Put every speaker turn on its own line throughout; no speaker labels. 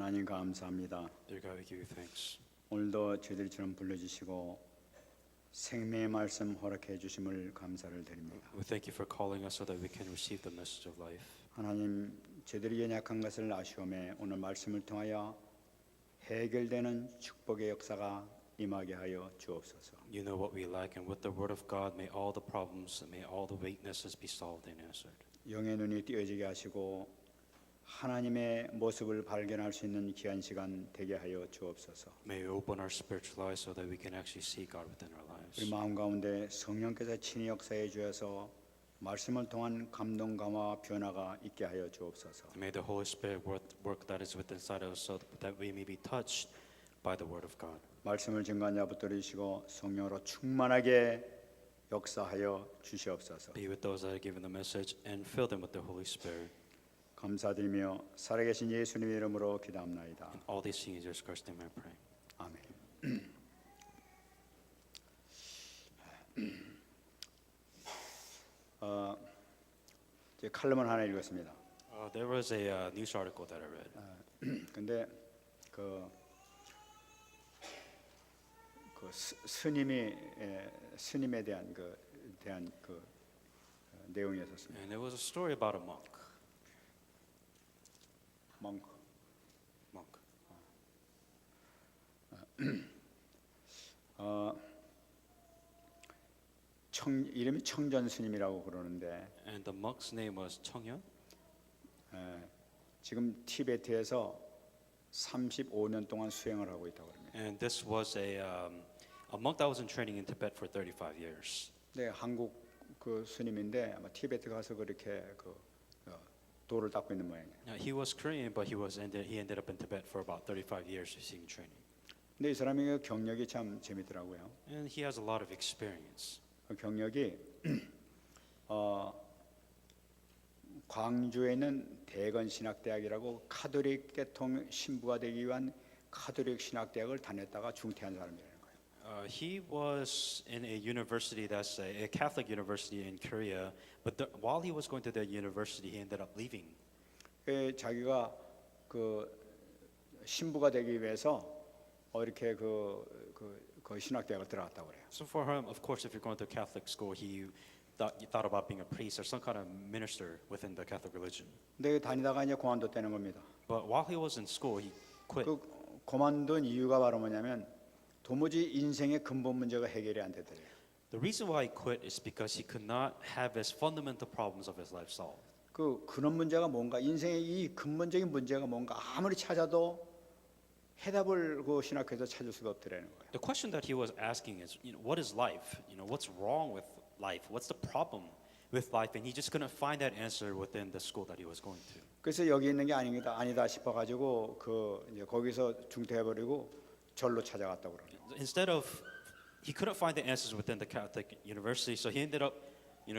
하나님 감사합니다.
Dear God, we give you thanks.
오늘도 저희들처럼 불러주시고 생명의 말씀 허락해 주심을 감사를 드립니다.
We thank you for calling us so that we can receive the message of life.
하나님, 저희들이 연약한 것을 아시오매 오늘 말씀을 통하여 해결되는 축복의 역사가 임하게 하여 주옵소서.
You know what we lack, and with the word of God, may all the problems, may all the weaknesses be solved and answered.
영의 눈이 띄어지게 하시고 하나님의 모습을 발견할 수 있는 귀한 시간 되게 하여 주옵소서.
May we open our spiritual eyes so that we can actually see God within our lives.
우리 마음 가운데 성령께서 친히 역사해 주셔서 말씀을 통한 감동 감화 변화가 있게 하여 주옵소서.
May the Holy Spirit work that is within inside of us so that we may be touched by the word of God.
말씀을 증거한 자 붙들으시고 성령으로 충만하게 역사하여 주시옵소서.
Be with those that are given the message and fill them with the Holy Spirit.
감사드리며 살아계신 예수님의 이름으로 기도합나이다.
And all these things in Jesus Christ's name I pray.
아멘. 제 칼럼을 하나 읽었습니다.
There was a news article that I read.
근데 스님에 대한 내용이었습니다.
And it was a story about a monk.
이름이 청전 스님이라고 그러는데
And the monk's name was Cheonghyun.
지금 티베트에서 35년 동안 수행을 하고 있다고 합니다.
And this was a monk that was in training in Tibet for 35 years.
네, 한국 그 스님인데 아마 티베트 가서 그렇게 도를 닦고 있는 모양이에요.
Now, he was Korean, but he ended up in Tibet for about 35 years receiving training.
근데 이 사람의 경력이 참 재밌더라고요.
And he has a lot of experience.
그 경력이 광주에 있는 대건 신학대학이라고 카톨릭 계통 신부가 되기 위한 카톨릭 신학대학을 다녔다가 중퇴한 사람이라는 거예요.
He was in a university that's a Catholic university in Korea, but while he was going to that university, he ended up leaving.
자기가 그 신부가 되기 위해서 이렇게 그 신학대학을 들어갔다고 그래요.
So for him, of course, if you're going to Catholic school, he thought about being a priest or some kind of minister within the Catholic religion.
근데 다니다가 이제 그만뒀다는 겁니다.
But while he was in school, he quit.
그 그만둔 이유가 바로 뭐냐면 도무지 인생의 근본 문제가 해결이 안 되더래요.
The reason why he quit is because he could not have his fundamental problems of his life solved.
그런 문제가 뭔가 인생의 이 근본적인 문제가 뭔가 아무리 찾아도 해답을 그 신학교에서 찾을 수가 없더라는 거예요.
The question that he was asking is, what is life? What's wrong with life? What's the problem with life? And he just couldn't find that answer within the school that he was going to.
그래서 여기 있는 게 아니다 싶어가지고 이제 거기서 중퇴해버리고 절로 찾아갔다고 그러죠.
Instead of, he couldn't find the answers within the Catholic university, so he ended up,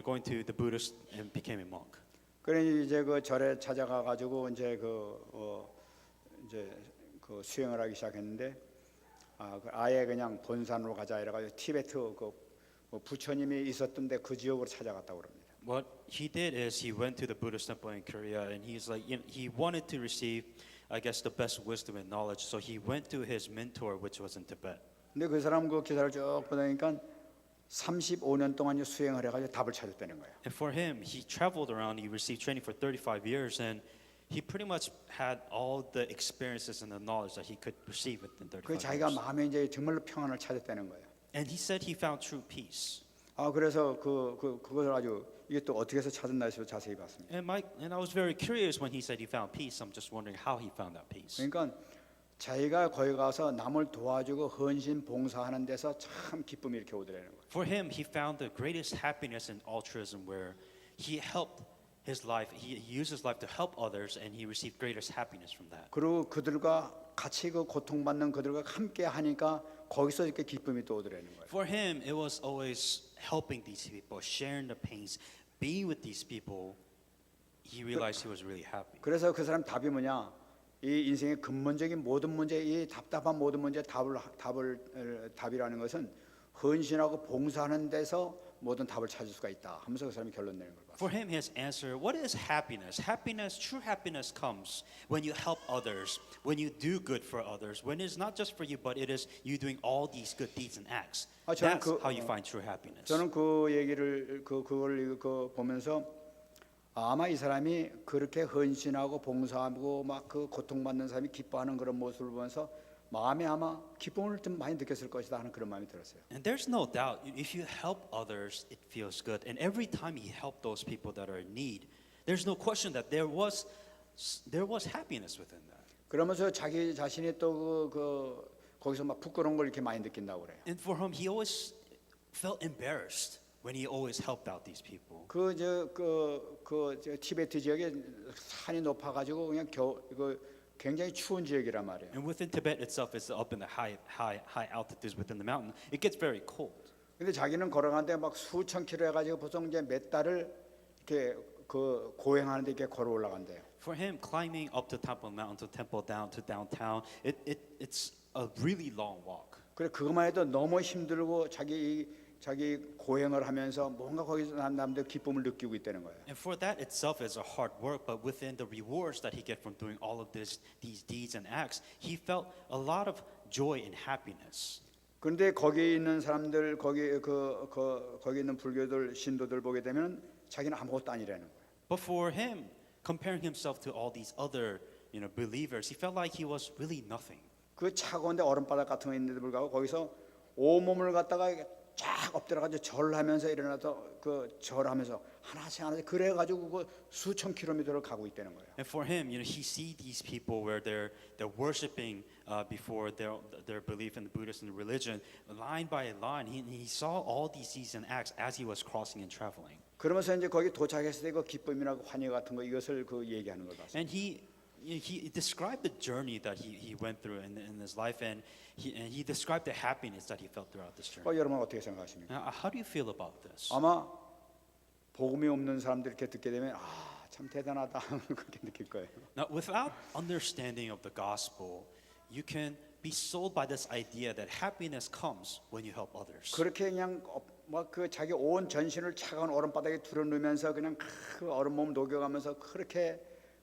going to the Buddhist and became a monk.
그래 이제 그 절에 찾아가가지고 이제 그 수행을 하기 시작했는데 아예 그냥 본산으로 가자 이래가지고 티베트 부처님이 있었던데 그 지역으로 찾아갔다고 그럽니다.
What he did is he went to the Buddhist temple in Korea, and he's like, he wanted to receive, I guess, the best wisdom and knowledge. So he went to his mentor, which was in Tibet.
근데 그 사람 그 기사를 쭉 보니까 35년 동안 수행을 해가지고 답을 찾았다는 거예요.
And for him, he traveled around. He received training for 35 years, and he pretty much had all the experiences and the knowledge that he could receive within 35
그 자기가
years.
마음에 이제 정말로 평안을 찾았다는 거예요.
And he said he found true peace.
그래서 그것을 아주 이게 또 어떻게 해서 찾았나 싶어 자세히 봤습니다.
And I was very curious when he said he found peace. I'm just wondering how he found that peace.
그러니까 자기가 거기 가서 남을 도와주고 헌신 봉사하는 데서 참 기쁨이 이렇게 오더라는 거예요.
For him, he found the greatest happiness in altruism, where he helped his life. He used his life to help others, and he received greatest happiness from that.
그리고 그들과 같이 그 고통받는 그들과 함께 하니까 거기서 이렇게 기쁨이 또 오더라는 거예요.
For him, it was always helping these people, sharing the pains, being with these people. He realized he was really happy.
그래서 그 사람 답이 뭐냐? 이 인생의 근본적인 모든 문제, 이 답답한 모든 문제 답이라는 것은 헌신하고 봉사하는 데서 모든 답을 찾을 수가 있다 하면서 그 사람이 결론 내는 걸 봤어요.
For him, his answer, what is happiness? Happiness, true happiness comes when you help others, when you do good for others, when it's not just for you, but it is you doing all these good deeds and acts.
저는
That's
그-
how you find true happiness.
저는 그 얘기를 그걸 보면서 아마 이 사람이 그렇게 헌신하고 봉사하고 막 그 고통받는 사람이 기뻐하는 그런 모습을 보면서 마음에 아마 기쁨을 좀 많이 느꼈을 것이다 하는 그런 마음이 들었어요.
And there's no doubt, if you help others, it feels good. And every time he helped those people that are in need, there's no question that there was happiness within that.
그러면서 자기 자신이 또 거기서 막 부끄러운 걸 이렇게 많이 느낀다고 그래요.
And for him, he always felt embarrassed when he always helped out these people.
저 티베트 지역에 산이 높아가지고 그냥 굉장히 추운 지역이란 말이에요.
And within Tibet itself, it's up in the high altitudes within the mountain. It gets very cold.
근데 자기는 걸어가는데 막 수천 킬로 해가지고 보통 이제 몇 달을 이렇게 고행하는데 이렇게 걸어 올라간대요.
For him, climbing up to Temple Mountain, to Temple down to downtown, it's a really long walk.
그래 그것만 해도 너무 힘들고 자기 고행을 하면서 뭔가 거기서 남들 기쁨을 느끼고 있다는 거예요.
And for that itself is a hard work, but within the rewards that he get from doing all of these deeds and acts, he felt a lot of joy and happiness.
그런데 거기 있는 사람들 거기 있는 불교들 신도들 보게 되면 자기는 아무것도 아니라는 거예요.
But for him, comparing himself to all these other, believers, he felt like he was really nothing.
그 차가운데 얼음바닥 같은 거 있는데도 불구하고 거기서 온몸을 갖다가 쫙 엎드려가지고 절하면서 일어나서 절하면서 하나씩 그래가지고 그 수천 킬로미터를 가고 있다는 거예요.
And for him, he see these people where they're worshiping before their belief in the Buddhist religion, line by line. He saw all these deeds and acts as he was crossing and traveling.
그러면서 이제 거기 도착했을 때 그 기쁨이나 환희 같은 거 이것을 얘기하는 걸 봤어요.
And he described the journey that he went through in his life, and he described the happiness that he felt throughout this journey.
여러분 어떻게 생각하십니까?
Now, how do you feel about this?
아마 복음이 없는 사람들 이렇게 듣게 되면 참 대단하다 그렇게 느낄 거예요.
Now, without understanding of the gospel, you can be sold by this idea that happiness comes when you help others.
그렇게 그냥 막 자기 온 전신을 차가운 얼음바닥에 두려누면서 그냥 그 얼음 몸 녹여가면서 그렇게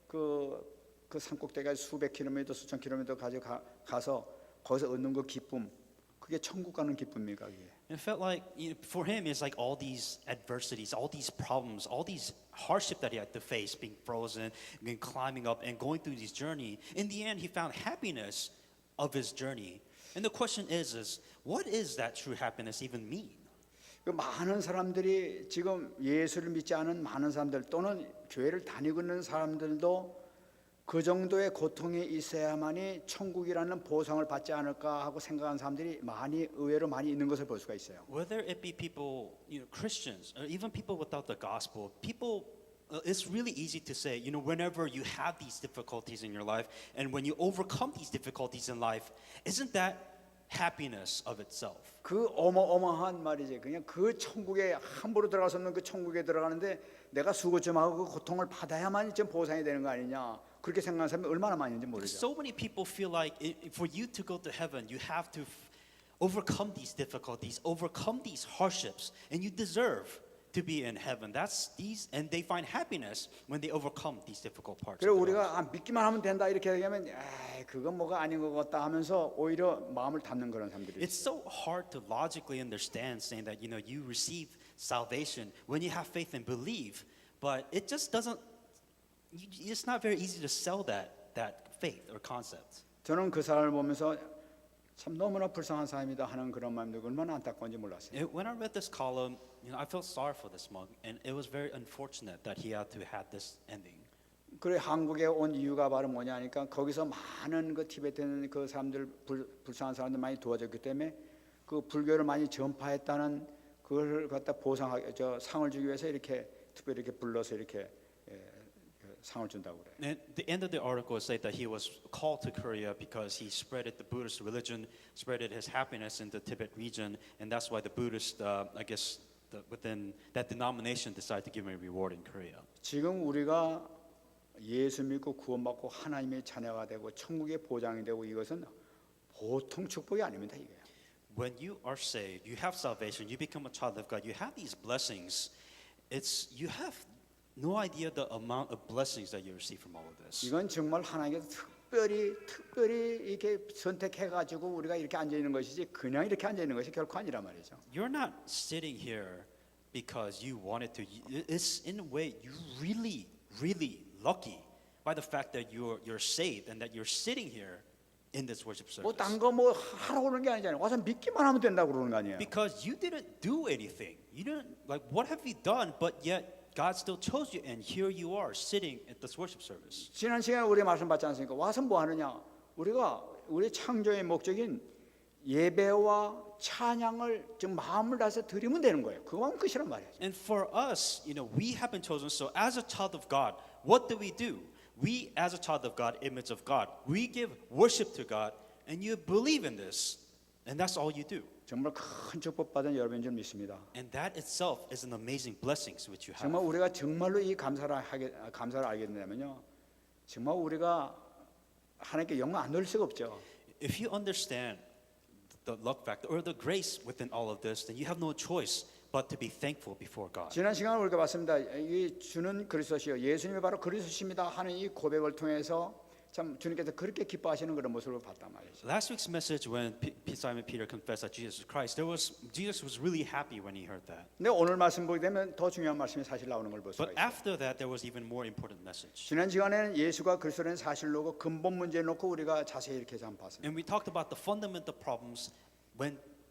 그 산꼭대기까지 수백 킬로미터 수천 킬로미터 가서 거기서 얻는 그 기쁨 그게 천국 가는 기쁨입니까 그게?
It felt like, for him, it's like all these adversities, all these problems, all these hardship that he had to face, being frozen, and climbing up, and going through this journey. In the end, he found happiness of his journey. And the question is what is that true happiness even mean?
그 많은 사람들이 지금 예수를 믿지 않은 많은 사람들 또는 교회를 다니고 있는 사람들도 그 정도의 고통이 있어야만이 천국이라는 보상을 받지 않을까 하고 생각하는 사람들이 의외로 많이 있는 것을 볼 수가 있어요.
Whether it be people, Christians, or even people without the gospel, it's really easy to say, whenever you have these difficulties in your life, and when you overcome these difficulties in life, isn't that happiness of itself?
그 어마어마한 말이지. 그냥 그 천국에 함부로 들어갈 수 없는 그 천국에 들어가는데 내가 수고 좀 하고 그 고통을 받아야만 좀 보상이 되는 거 아니냐. 그렇게 생각하는 사람이 얼마나 많이 있는지 모르죠.
So many people feel like for you to go to heaven, you have to overcome these difficulties, overcome these hardships, and you deserve to be in heaven. And they find happiness when they overcome these difficult parts.
그리고 우리가 믿기만 하면 된다 이렇게 얘기하면 그건 뭐가 아닌 것 같다 하면서 오히려 마음을 닫는 그런 사람들이
It's so hard to logically understand saying that you receive salvation when you have faith and believe, but it just doesn't. It's not very easy to sell that faith or concept.
저는 그 사람을 보면서 참 너무나 불쌍한 사람이다 하는 그런 마음이 들고 얼마나 안타까운지 몰랐어요.
When I read this column, I felt sorry for this monk, and it was very unfortunate that he had to have this ending.
그래 한국에 온 이유가 바로 뭐냐 하니까 거기서 많은 그 티베트 그 사람들 불쌍한 사람들 많이 도와줬기 때문에 그 불교를 많이 전파했다는 그걸 갖다 상을 주기 위해서 이렇게 특별히 이렇게 불러서 이렇게 상을 준다고 그래요.
And the end of the article said that he was called to Korea because he spreaded the Buddhist religion, spreaded his happiness in the Tibet region, and that's why the Buddhist, within that denomination, decided to give him a reward in Korea.
지금 우리가 예수 믿고 구원받고 하나님의 자녀가 되고 천국의 보장이 되고 이것은 보통 축복이 아닙니다 이게.
when you are saved, you have salvation, you become a child of God, you have these blessings. It's you have no idea the amount of blessings that you receive from all of this.
이건 정말 하나님께서 특별히 이렇게 선택해가지고 우리가 이렇게 앉아 있는 것이지 그냥 이렇게 앉아 있는 것이 결코 아니란 말이죠.
You're not sitting here because you wanted to. It's in a way you really lucky by the fact that you're saved and that you're sitting here in this worship service.
뭐딴거뭐 하러 오는 게 아니잖아요. 와서 믿기만 하면 된다고 그러는 거 아니에요.
Because you didn't do anything. You didn't like what have you done? But yet God still chose you, and here you are sitting at this worship service.
지난 시간에 우리 말씀 받지 않습니까? 와서 뭐 하느냐? 우리 창조의 목적인 예배와 찬양을 좀 마음을 다해서 드리면 되는 거예요. 그거만 끝이란 말이에요.
And for us, we have been chosen. So as a child of God, what do? We, as a child of God, image of God, we give worship to God, and you believe in this, and that's all you do.
정말 큰 축복 받은 여러분인 줄 믿습니다.
And that itself is an amazing blessings which you have.
정말 우리가 정말로 이 감사를 알게 된다면요, 정말 우리가 하나님께 영광 안 돌릴 수가 없죠.
If you understand the luck factor or the grace within all of this, then you have no choice but to be thankful before God.
지난 시간에 우리가 봤습니다. 이 주는 그리스도시요, 예수님이 바로 그리스도십니다 하는 이 고백을 통해서 참 주님께서 그렇게 기뻐하시는 그런 모습을 봤단 말이죠.
Last week's message, when Simon Peter confessed that Jesus is Christ, Jesus was really happy when he heard that.
근데 오늘 말씀 보게 되면 더 중요한 말씀이 사실 나오는 걸 볼 수가
But
있어요.
after that, there was even more important message.
지난 시간에는 예수가 그리스도라는 사실로 그 근본 문제 놓고 우리가 자세히 이렇게 해서 한번 봤습니다.
And we talked about the fundamental problems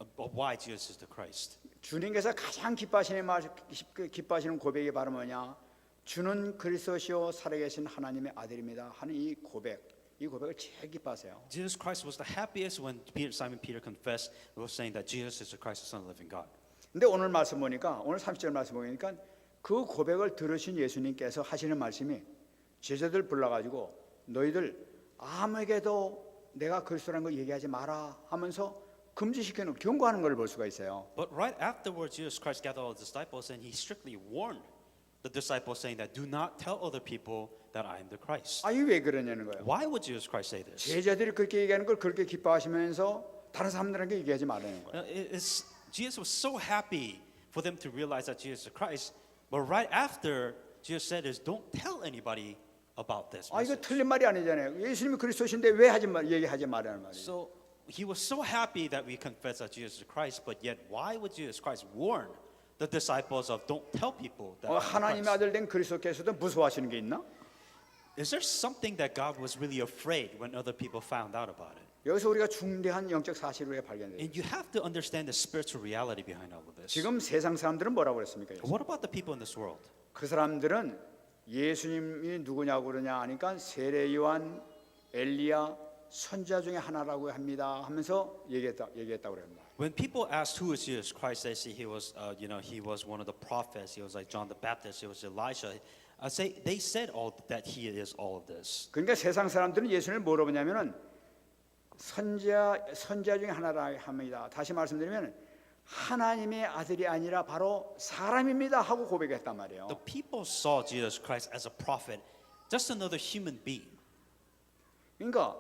of why Jesus is the Christ.
주님께서 가장 기뻐하시는 고백이 바로 뭐냐? 주는 그리스도시요 살아계신 하나님의 아들입니다 하는 이 고백을 제일 기뻐하세요.
Jesus Christ was the happiest when Simon Peter confessed, was saying that Jesus is the Christ, the Son of the living God.
근데 오늘 말씀 보니까 오늘 30절 말씀 보니까 그 고백을 들으신 예수님께서 하시는 말씀이 제자들 불러가지고 너희들 아무에게도 내가 그리스도라는 걸 얘기하지 마라 하면서 금지시키는 경고하는 걸 볼 수가 있어요.
But right afterwards, Jesus Christ gathered all the disciples and he strictly warned the disciples, saying that do not tell other people that I am the Christ.
아, 이게 왜 그러냐는 거예요.
Why would Jesus Christ say this?
제자들이 그렇게 얘기하는 걸 그렇게 기뻐하시면서 다른 사람들에게 얘기하지 말라는 거예요.
Jesus was so happy for them to realize that Jesus is Christ, but right after Jesus said is don't tell anybody about this.
아, 이거
message.
틀린 말이 아니잖아요. 예수님이 그리스도신데 왜 얘기하지 말라는 말이에요.
So he was so happy that we confess that Jesus is Christ, but yet why would Jesus Christ warn the disciples of don't tell people that I'm the
하나님의
Christ?
아들 된 그리스도께서도 무서워하시는 게 있나?
Is there something that God was really afraid when other people found out about it?
여기서 우리가 중대한 영적 사실을 발견해요.
And you have to understand the spiritual reality behind all of this.
지금 세상 사람들은 뭐라고 그랬습니까?
What about the people in this world?
그 사람들은 예수님이 누구냐고 그러냐 하니까 세례 요한, 엘리야, 선자 중에 하나라고 합니다 하면서 얘기했다고 그럽니다.
When people asked who is Jesus Christ, they say he was, he was one of the prophets. He was like John the Baptist. He was Elijah. They said all that he is all of this.
그러니까 세상 사람들은 예수님을 뭐라고 하냐면은 선자 중에 하나라 합니다. 다시 말씀드리면 하나님의 아들이 아니라 바로 사람입니다 하고 고백했단 말이에요.
The people saw Jesus Christ as a prophet, just another human being.
그러니까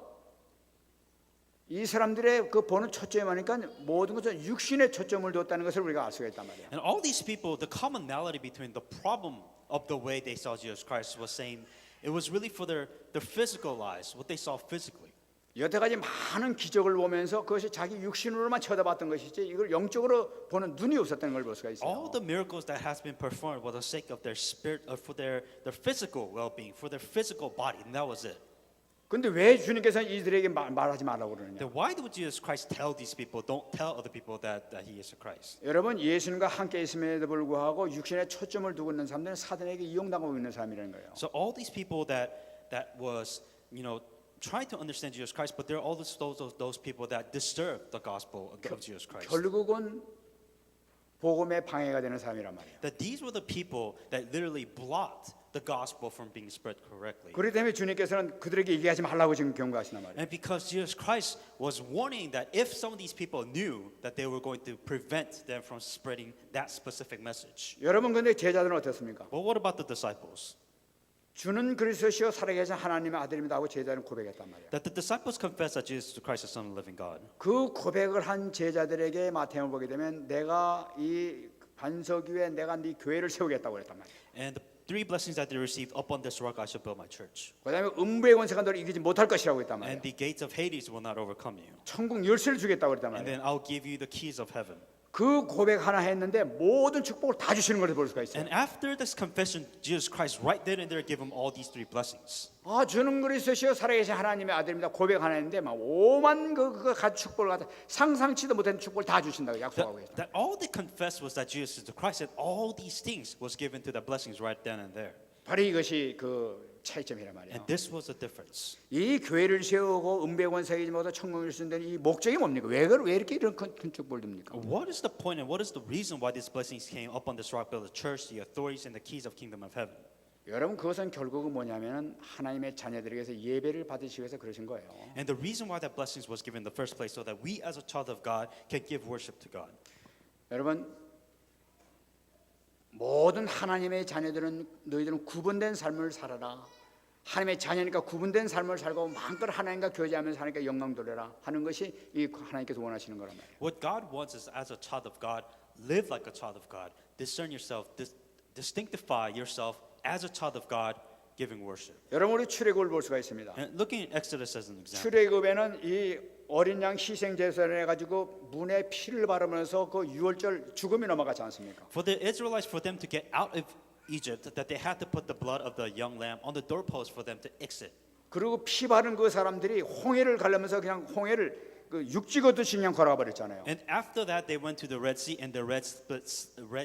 이 사람들의 그 보는 초점이 뭐니까 모든 것은 육신에 초점을 뒀다는 것을 우리가 알 수가 있단 말이에요.
And all these people, the commonality between the problem of the way they saw Jesus Christ was saying it was really for their physical lives, what they saw physically.
여태까지 많은 기적을 보면서 그것이 자기 육신으로만 쳐다봤던 것이지 이걸 영적으로 보는 눈이 없었다는 걸 볼 수가 있어요.
All the miracles that has been performed for the sake of their spirit, for their physical well-being, for their physical body, and that was it.
근데 왜 주님께서 이들에게 말하지 말라고 그러느냐?
Then why would Jesus Christ tell these people, don't tell other people that he is the Christ?
여러분 예수님과 함께 있음에도 불구하고 육신에 초점을 두고 있는 사람들은 사단에게 이용당하고 있는 사람이라는 거예요.
So all these people that was, trying to understand Jesus Christ, but there are all those people that disturb the gospel of Jesus Christ.
결국은 복음의 방해가 되는 사람이란 말이에요.
That these were the people that literally blocked the gospel from being spread correctly.
그렇기 때문에 주님께서는 그들에게 얘기하지 말라고 지금 경고하시단 말이에요.
And because Jesus Christ was warning that if some of these people knew that they were going to prevent them from spreading that specific message.
여러분 근데 제자들은 어떻습니까?
Well, what about the disciples?
주는 그리스도시요 살아계신 하나님의 아들입니다 하고 제자는 고백했단 말이에요.
That the disciples confessed that Jesus Christ is the Son of the living God.
그 고백을 한 제자들에게 마태복음을 보게 되면 내가 이 반석 위에 내가 네 교회를 세우겠다고 그랬단 말이에요.
And the three blessings that they received, upon this rock I shall build my church.
그다음에 음부의 권세가 너를 이기지 못할 것이라고 했단 말이에요.
And the gates of Hades will not overcome you.
천국 열쇠를 주겠다고 그랬단
And
말이에요.
then I'll give you the keys of heaven.
그 고백 하나 했는데 모든 축복을 다 주시는 걸 볼 수가 있어요.
And after this confession, Jesus Christ right then and there gave him all these three blessings.
아, 주는 그리스도시요 살아계신 하나님의 아들입니다. 고백 하나 했는데 막 오만 그 축복을 갖다 상상치도 못한 축복을 다 주신다고 약속하고 있어요.
That all they confessed was that Jesus is the Christ, and all these things was given to the blessings right then and there.
바로 이것이 그 차이점이란 말이에요.
And this was the difference.
이 교회를 세우고 음배원 세계지 모두 천국을 준다는 이 목적이 뭡니까? 왜 이렇게 이런 큰 축복을 줍니까?
What is the point and what is the reason why these blessings came up on this rock, build the church, the authorities, and the keys of kingdom of heaven?
여러분 그것은 결국은 뭐냐면은 하나님의 자녀들에게서 예배를 받으시기 위해서 그러신 거예요.
And the reason why that blessings was given in the first place, so that we as a child of God can give worship to God.
여러분 모든 하나님의 자녀들은 너희들은 구분된 삶을 살아라. 하나님의 자녀니까 구분된 삶을 살고 마음껏 하나님과 교제하면서 하나님께 영광 돌려라 하는 것이 이 하나님께서 원하시는 거란 말이에요.
What God wants is, as a child of God, live like a child of God, discern yourself, distinctify yourself as a child of God, giving worship.
여러분 우리 출애굽을 볼 수가 있습니다.
And looking at Exodus as an example,
출애굽에는 이 어린 양 희생 제사를 해가지고 문에 피를 바르면서 그 유월절 죽음이 넘어가지 않습니까?
for the Israelites, for them to get out of Egypt, that they had to put the blood of the young lamb on the doorpost for them to exit.
그리고 피 바른 그 사람들이 홍해를 가려면서 그냥 홍해를 그 육지 걷듯이 그냥 걸어가 버렸잖아요.
And after that, they went to the Red Sea, and the Red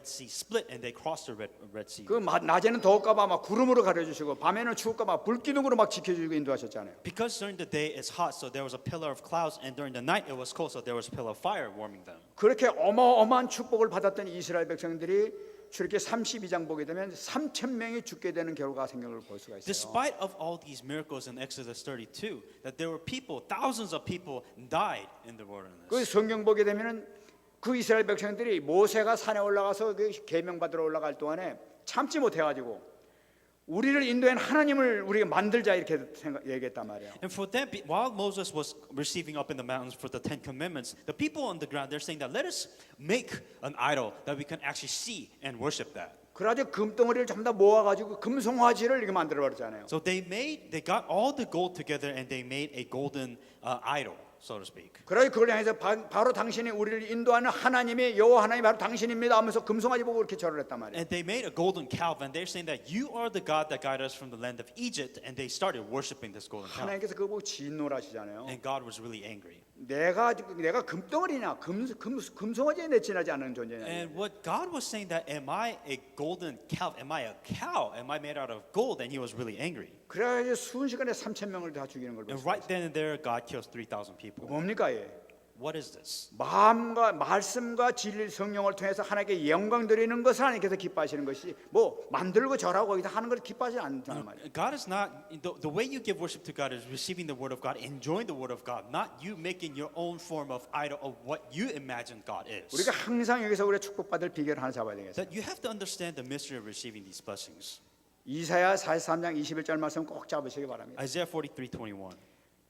Sea split, and they crossed the Red Sea.
그 낮에는 더울까봐 막 구름으로 가려주시고 밤에는 추울까봐 불기둥으로 막 지켜주고 인도하셨잖아요.
Because during the day it's hot, so there was a pillar of clouds, and during the night it was cold, so there was a pillar of fire warming them.
그렇게 어마어마한 축복을 받았던 이스라엘 백성들이 출애굽기 32장 보게 되면 3천 명이 죽게 되는 결과가 생긴 걸 볼 수가 있어요.
Despite of all these miracles in Exodus 32, that there were people, thousands of people died in the wilderness.
그 성경 보게 되면은 그 이스라엘 백성들이 모세가 산에 올라가서 그 계명 받으러 올라갈 동안에 참지 못해가지고 우리를 인도한 하나님을 우리가 만들자 이렇게 얘기했단 말이에요.
And for them, while Moses was receiving up in the mountains for the Ten Commandments, the people on the ground, they're saying that let us make an idol that we can actually see and worship that.
그래가지고 금덩어리를 전부 다 모아가지고 금송아지를 이렇게 만들어 버렸잖아요.
So they got all the gold together and they made a golden idol, so to speak.
그래서 그걸 향해서 바로 당신이 우리를 인도하는 하나님이 여호와 하나님이 바로 당신입니다 하면서 금송아지 보고 그렇게 절을 했단 말이에요.
And they made a golden calf, and they're saying that you are the God that guided us from the land of Egypt, and they started worshiping this golden calf.
하나님께서 그거 보고 진노하시잖아요.
And God was really angry.
내가 금덩어리냐 금송아지에 내치나지 않는 존재냐.
And what God was saying that, am I a golden calf? Am I a cow? Am I made out of gold? And He was really angry.
그래가지고 순식간에 3천 명을 다 죽이는 걸
And
봤어요.
right then and there, God kills 3,000 people.
뭡니까 얘?
What is this?
마음과 말씀과 진리 성령을 통해서 하나님께 영광 드리는 것을 하나님께서 기뻐하시는 것이 뭐 만들고 절하고 거기다 하는 걸 기뻐하지 않단 말이에요.
God is not, the way you give worship to God is receiving the word of God, enjoying the word of God, not you making your own form of idol of what you imagine God is.
우리가 항상 여기서 우리가 축복받을 비결을 하나 잡아야 되겠어요.
That you have to understand the mystery of receiving these blessings.
이사야 43장 21절 말씀 꼭 잡으시기 바랍니다.
Isaiah 43:21.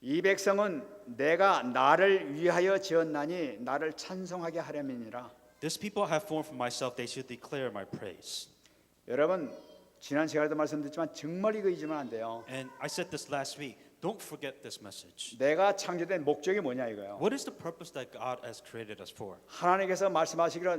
이 백성은 내가 나를 위하여 지었나니 나를 찬송하게 하려니라.
This people I have formed for myself, they should declare my praise.
여러분 지난 시간에도 말씀드렸지만 정말 이거 잊으면 안 돼요.
And I said this last week. Don't forget this message.
내가 창조된 목적이 뭐냐 이거예요.
What is the purpose that God has created us for?
하나님께서 말씀하시기를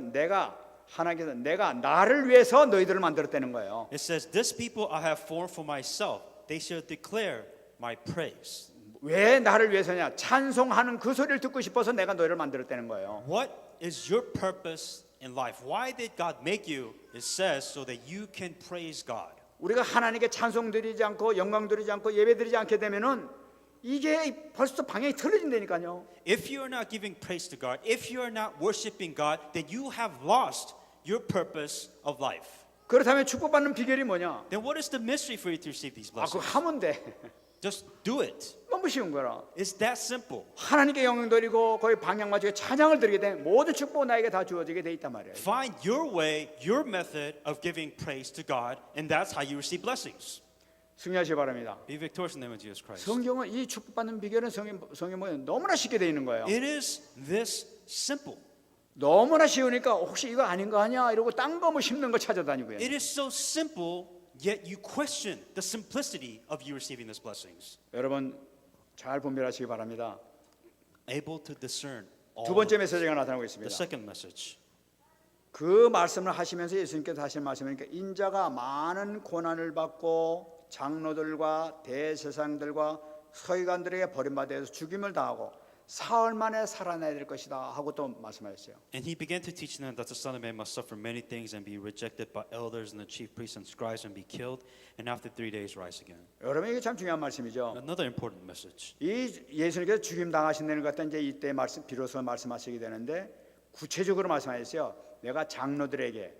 하나님께서 내가 나를 위해서 너희들을 만들었다는 거예요.
It says, "This people I have formed for myself; they shall declare my praise."
왜 나를 위해서냐? 찬송하는 그 소리를 듣고 싶어서 내가 너희를 만들었다는 거예요.
What is your purpose in life? Why did God make you? It says so that you can praise God.
우리가 하나님께 찬송 드리지 않고 영광 드리지 않고 예배 드리지 않게 되면은 이게 벌써 방향이 틀어진다니까요.
If you are not giving praise to God, if you are not worshiping God, then you have lost your purpose of life.
그렇다면 축복받는 비결이 뭐냐?
Then what is the mystery for you to receive these
그거
blessings?
하면 돼.
Just do it.
너무 쉬운 거라.
It's that simple.
하나님께 영광 드리고 거기 방향 맞추게 찬양을 드리게 되면 모든 축복 나에게 다 주어지게 돼 있단 말이에요.
Find your way, your method of giving praise to God, and that's how you receive blessings.
승리하시기 바랍니다.
Be victorious in the name of Jesus Christ.
성경은 이 축복받는 비결은 성경 보면 너무나 쉽게 되어 있는 거예요.
It is this simple.
너무나 쉬우니까 혹시 이거 아닌 거 아니야 이러고 딴 거 뭐 심는 거 찾아다니고요.
It is so simple, yet you question the simplicity of you receiving these blessings.
여러분 잘 분별하시기 바랍니다.
Able to discern all
두 번째
of
메시지가 나타나고
the
있습니다.
second message.
그 말씀을 하시면서 예수님께서 하신 말씀이니까 인자가 많은 고난을 받고 장로들과 대제사장들과 서기관들에게 버림받아서 죽임을 당하고 사흘 만에 살아나야 될 것이다 하고 또 말씀하셨어요.
And he began to teach them that the Son of Man must suffer many things and be rejected by elders and the chief priests and scribes and be killed, and after 3 days rise again.
여러분 이게 참 중요한 말씀이죠.
Another important message.
이 예수님께서 죽임 당하신다는 것 같은 이제 이때 말씀 비로소 말씀하시게 되는데 구체적으로 말씀하셨어요. 내가 장로들에게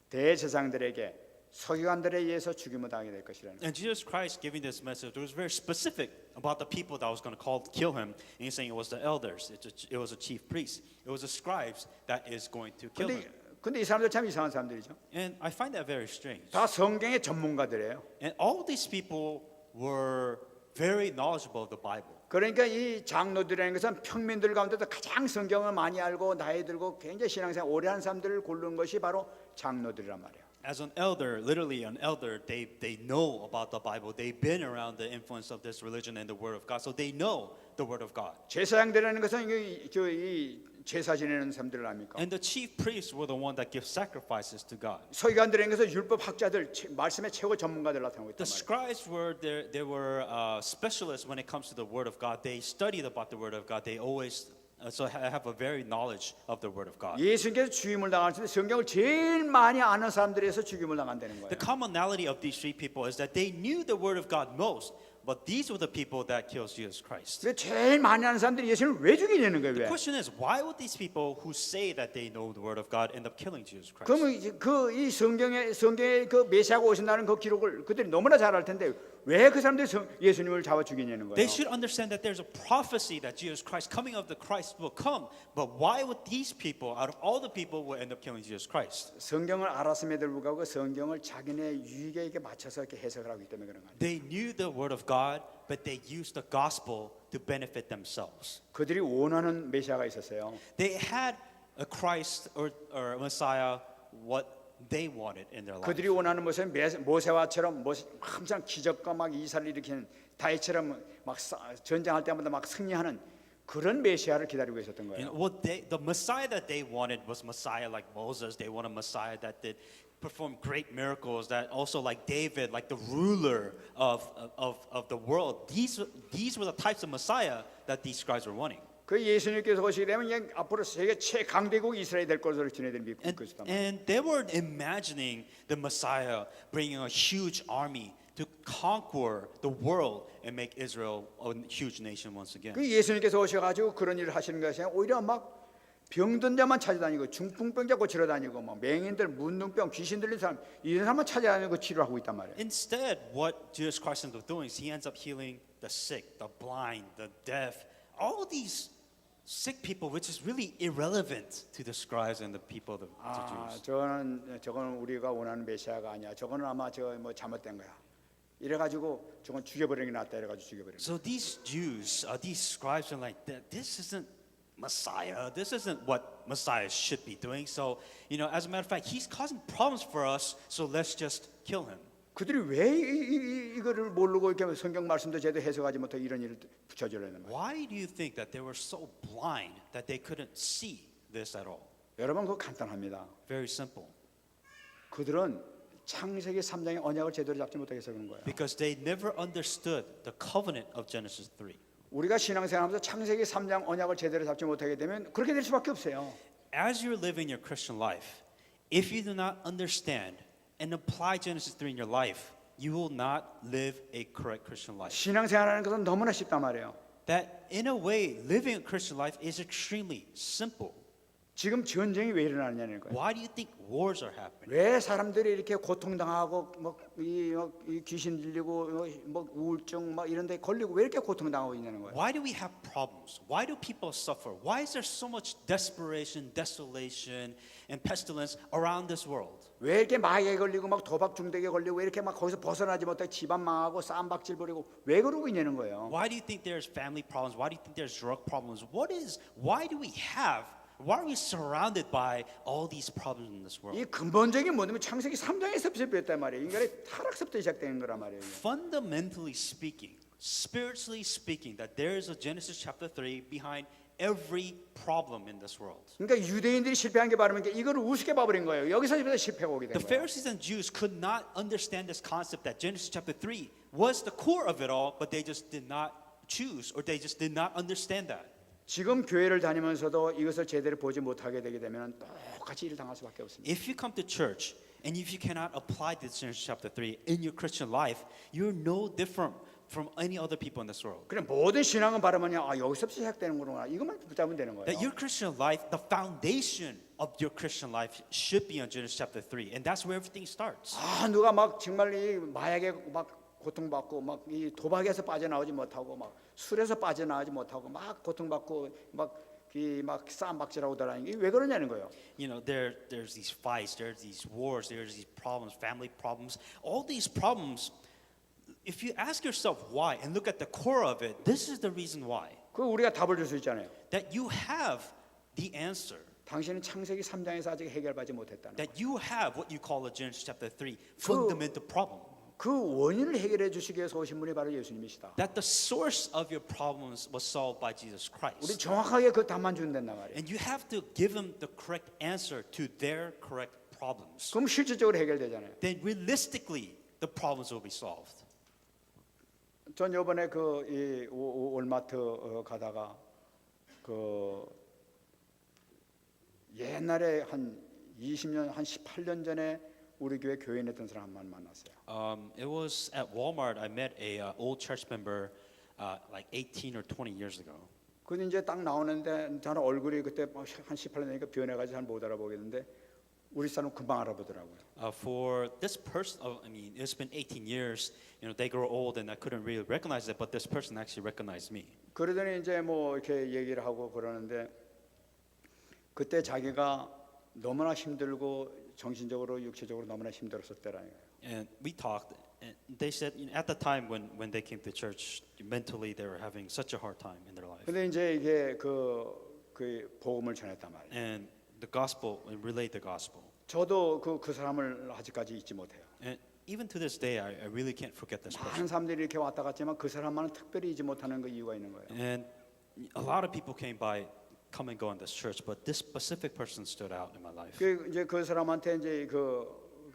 대제사장들에게 서기관들에 의해서 죽임을 당하게 될 것이라는.
And Jesus Christ giving this message was very specific about the people that was going to kill him. And he's saying it was the elders, it was a chief priest, it was the scribes that is going to kill him.
근데 이 사람들 참 이상한 사람들이죠.
And I find that very strange.
다 성경의 전문가들이에요.
And all these people were very knowledgeable of the Bible.
그러니까 이 장로들이라는 것은 평민들 가운데도 가장 성경을 많이 알고 나이 들고 굉장히 신앙생활 오래 한 사람들을 고르는 것이 바로 장로들이란 말이에요.
As an elder, literally an elder, they know about the Bible. They've been around the influence of this religion and the Word of God, so they know the Word of God.
제사장들이라는 것은 이 제사 지내는 사람들을 압니까?
And the chief priests were the one that give sacrifices to God.
서기관들이라는 것은 율법 학자들, 말씀의 최고 전문가들 나타나고 있단
The
말이에요.
scribes were they were specialists when it comes to the Word of God. They studied about the Word of God. They always so have a very knowledge of the Word of God.
예수님께서 죽임을 당할 때 성경을 제일 많이 아는 사람들에서 죽임을 당한다는 거예요.
The commonality of these three people is that they knew the Word of God most, but these were the people that killed Jesus Christ.
왜 제일 많이 아는 사람들이 예수님을 왜 죽이려는 거예요?
The
왜?
question is, why would these people who say that they know the Word of God end up killing Jesus Christ?
그러면 이 성경에 그 메시아가 오신다는 그 기록을 그들이 너무나 잘 알 텐데 왜 그 사람들이 예수님을 잡아 죽이냐는 거예요.
They should understand that there's a prophecy that Jesus Christ, coming of the Christ, will come. But why would these people, out of all the people, will end up killing Jesus Christ?
성경을 알았음에도 불구하고 성경을 자기네 유익에 맞춰서 이렇게 해석을 하기 때문에 그런 거예요.
They knew the Word of God, but they used the gospel to benefit themselves.
그들이 원하는 메시아가 있었어요.
They had a Christ or Messiah, what they wanted in their life.
그들이 원하는 것은 모세와처럼 항상 기적과 막 이사를 일으키는 다윗처럼 막 전쟁할 때마다 막 승리하는 그런 메시아를 기다리고 있었던
You know,
거예요.
the Messiah that they wanted was Messiah like Moses. They wanted a Messiah that did perform great miracles. That also like David, like the ruler of the world. These were the types of Messiah that these scribes were wanting.
그 예수님께서 오시게 되면 그냥 앞으로 세계 최강대국 이스라엘이 될 것으로 지네들이 믿고 있었단 말이에요.
And they were imagining the Messiah bringing a huge army to conquer the world and make Israel a huge nation once again.
그 예수님께서 오셔가지고 그런 일을 하시는 것이 아니라 오히려 막 병든 자만 찾아다니고 중풍병자 고치러 다니고 뭐 맹인들 문둥병 귀신 들린 사람 이런 사람만 찾아다니고 치료하고 있단 말이에요.
Instead, what Jesus Christ ends up doing is he ends up healing the sick, the blind, the deaf, all these sick people, which is really irrelevant to the scribes and the people, the Jews.
저거는 우리가 원하는 메시아가 아니야. 저거는 아마 뭐 잘못된 거야. 이래가지고 저건 죽여버리는 게 낫다. 이래가지고 죽여버리는.
So these Jews, these scribes are like, this isn't Messiah. This isn't what Messiah should be doing. So, you know, as a matter of fact, he's causing problems for us. So let's just kill him.
그들이 왜 이거를 모르고 이렇게 성경 말씀도 제대로 해석하지 못하고 이런 일을 붙여주려는 거예요.
Why do you think that they were so blind that they couldn't see this at all?
여러분 그거 간단합니다.
Very simple.
그들은 창세기 3장의 언약을 제대로 잡지 못해서 그런 거예요.
Because they never understood the covenant of Genesis 3.
우리가 신앙생활하면서 창세기 3장 언약을 제대로 잡지 못하게 되면 그렇게 될 수밖에 없어요.
As you're living your Christian life, if you do not understand and apply Genesis 3 in your life, you will not live a correct Christian life.
신앙생활하는 것은 너무나 쉽단 말이에요.
That in a way, living a Christian life is extremely simple.
지금 전쟁이 왜 일어나느냐는 거예요.
Why do you think wars are happening?
왜 사람들이 이렇게 고통당하고 이 귀신 들리고 뭐 우울증 막 이런 데 걸리고 왜 이렇게 고통당하고 있냐는 거예요.
Why do we have problems? Why do people suffer? Why is there so much desperation, desolation, and pestilence around this world?
왜 이렇게 마약에 걸리고 막 도박 중독에 걸리고 왜 이렇게 막 거기서 벗어나지 못하고 집안 망하고 쌈박질 부리고 왜 그러고 있냐는 거예요.
Why do you think there's family problems? Why do you think there's drug problems? Why are we surrounded by all these problems in this world?
이 근본적인 뭐냐면 창세기 3장에서 시작됐단 말이에요. 인간의 타락서부터 시작되는 거란 말이에요.
Fundamentally speaking, spiritually speaking, that there is a Genesis chapter 3 behind every problem in this world.
그러니까 유대인들이 실패한 게 바로 이거를 우습게 봐버린 거예요. 여기서 실패가 오게 된
The
거예요.
Pharisees and Jews could not understand this concept that Genesis chapter 3 was the core of it all, but they just did not choose or they just did not understand that.
지금 교회를 다니면서도 이것을 제대로 보지 못하게 되게 되면 똑같이 일을 당할 수밖에 없습니다.
If you come to church and if you cannot apply this Genesis chapter 3 in your Christian life, you're no different from any other people in this world.
그래 모든 신앙은 바로 뭐냐? 여기서부터 시작되는구나. 이것만 붙잡으면 되는 거예요.
That your Christian life, the foundation of your Christian life should be on Genesis chapter 3, and that's where everything starts.
누가 막 정말 이 마약에 막 고통받고 막 이 도박에서 빠져나오지 못하고 막 술에서 빠져나오지 못하고 막 고통받고 막 쌈박질하고 다니는 게 왜 그러냐는 거예요.
You know, there's these fights, there's these wars, there's these problems, family problems. All these problems, if you ask yourself why and look at the core of it, this is the reason why.
그 우리가 답을 줄 수 있잖아요.
That you have the answer.
당신은 창세기 3장에서 아직 해결받지 못했다는 거예요.
That you have what you call a Genesis chapter 3 fundamental problem.
그 원인을 해결해 주시기 위해서 오신 분이 바로 예수님이시다.
That the source of your problems was solved by Jesus
우리
Christ.
정확하게 그 답만 주면 된단 말이에요.
And you have to give them the correct answer to their correct problems.
그럼 실질적으로 해결되잖아요.
Then realistically, the problems will be solved.
전 이번에 이 월마트 가다가 그 옛날에 한 20년 한 18년 전에 우리 교회 교인 했던 사람 한 번 만났어요.
It was at Walmart. I met a old church member like 18 or 20 years ago.
근데 이제 딱 나오는데 저는 얼굴이 그때 한 18년 되니까 변해가지고 잘 못 알아보겠는데 우리 사람 금방 알아보더라고요.
For this person, I mean, it's been 18 years. You know, they grow old, and I couldn't really recognize it. But this person actually recognized me.
그러더니 이제 뭐 이렇게 얘기를 하고 그러는데 그때 자기가 너무나 힘들고 정신적으로 육체적으로 너무나 힘들었을 때라는 거예요.
And we talked, and they said at the time when they came to church, mentally they were having such a hard time in their life.
근데 이제 이게 그 복음을 전했단 말이에요.
And the gospel, and relayed the gospel.
저도 그 사람을 아직까지 잊지 못해요.
And even to this day, I really can't forget this person.
많은 사람들이 이렇게 왔다 갔지만 그 사람만은 특별히 잊지 못하는 그 이유가 있는 거예요.
And a lot of people came by, come and go in this church, but this specific person stood out in my life.
이제 그 사람한테 이제 그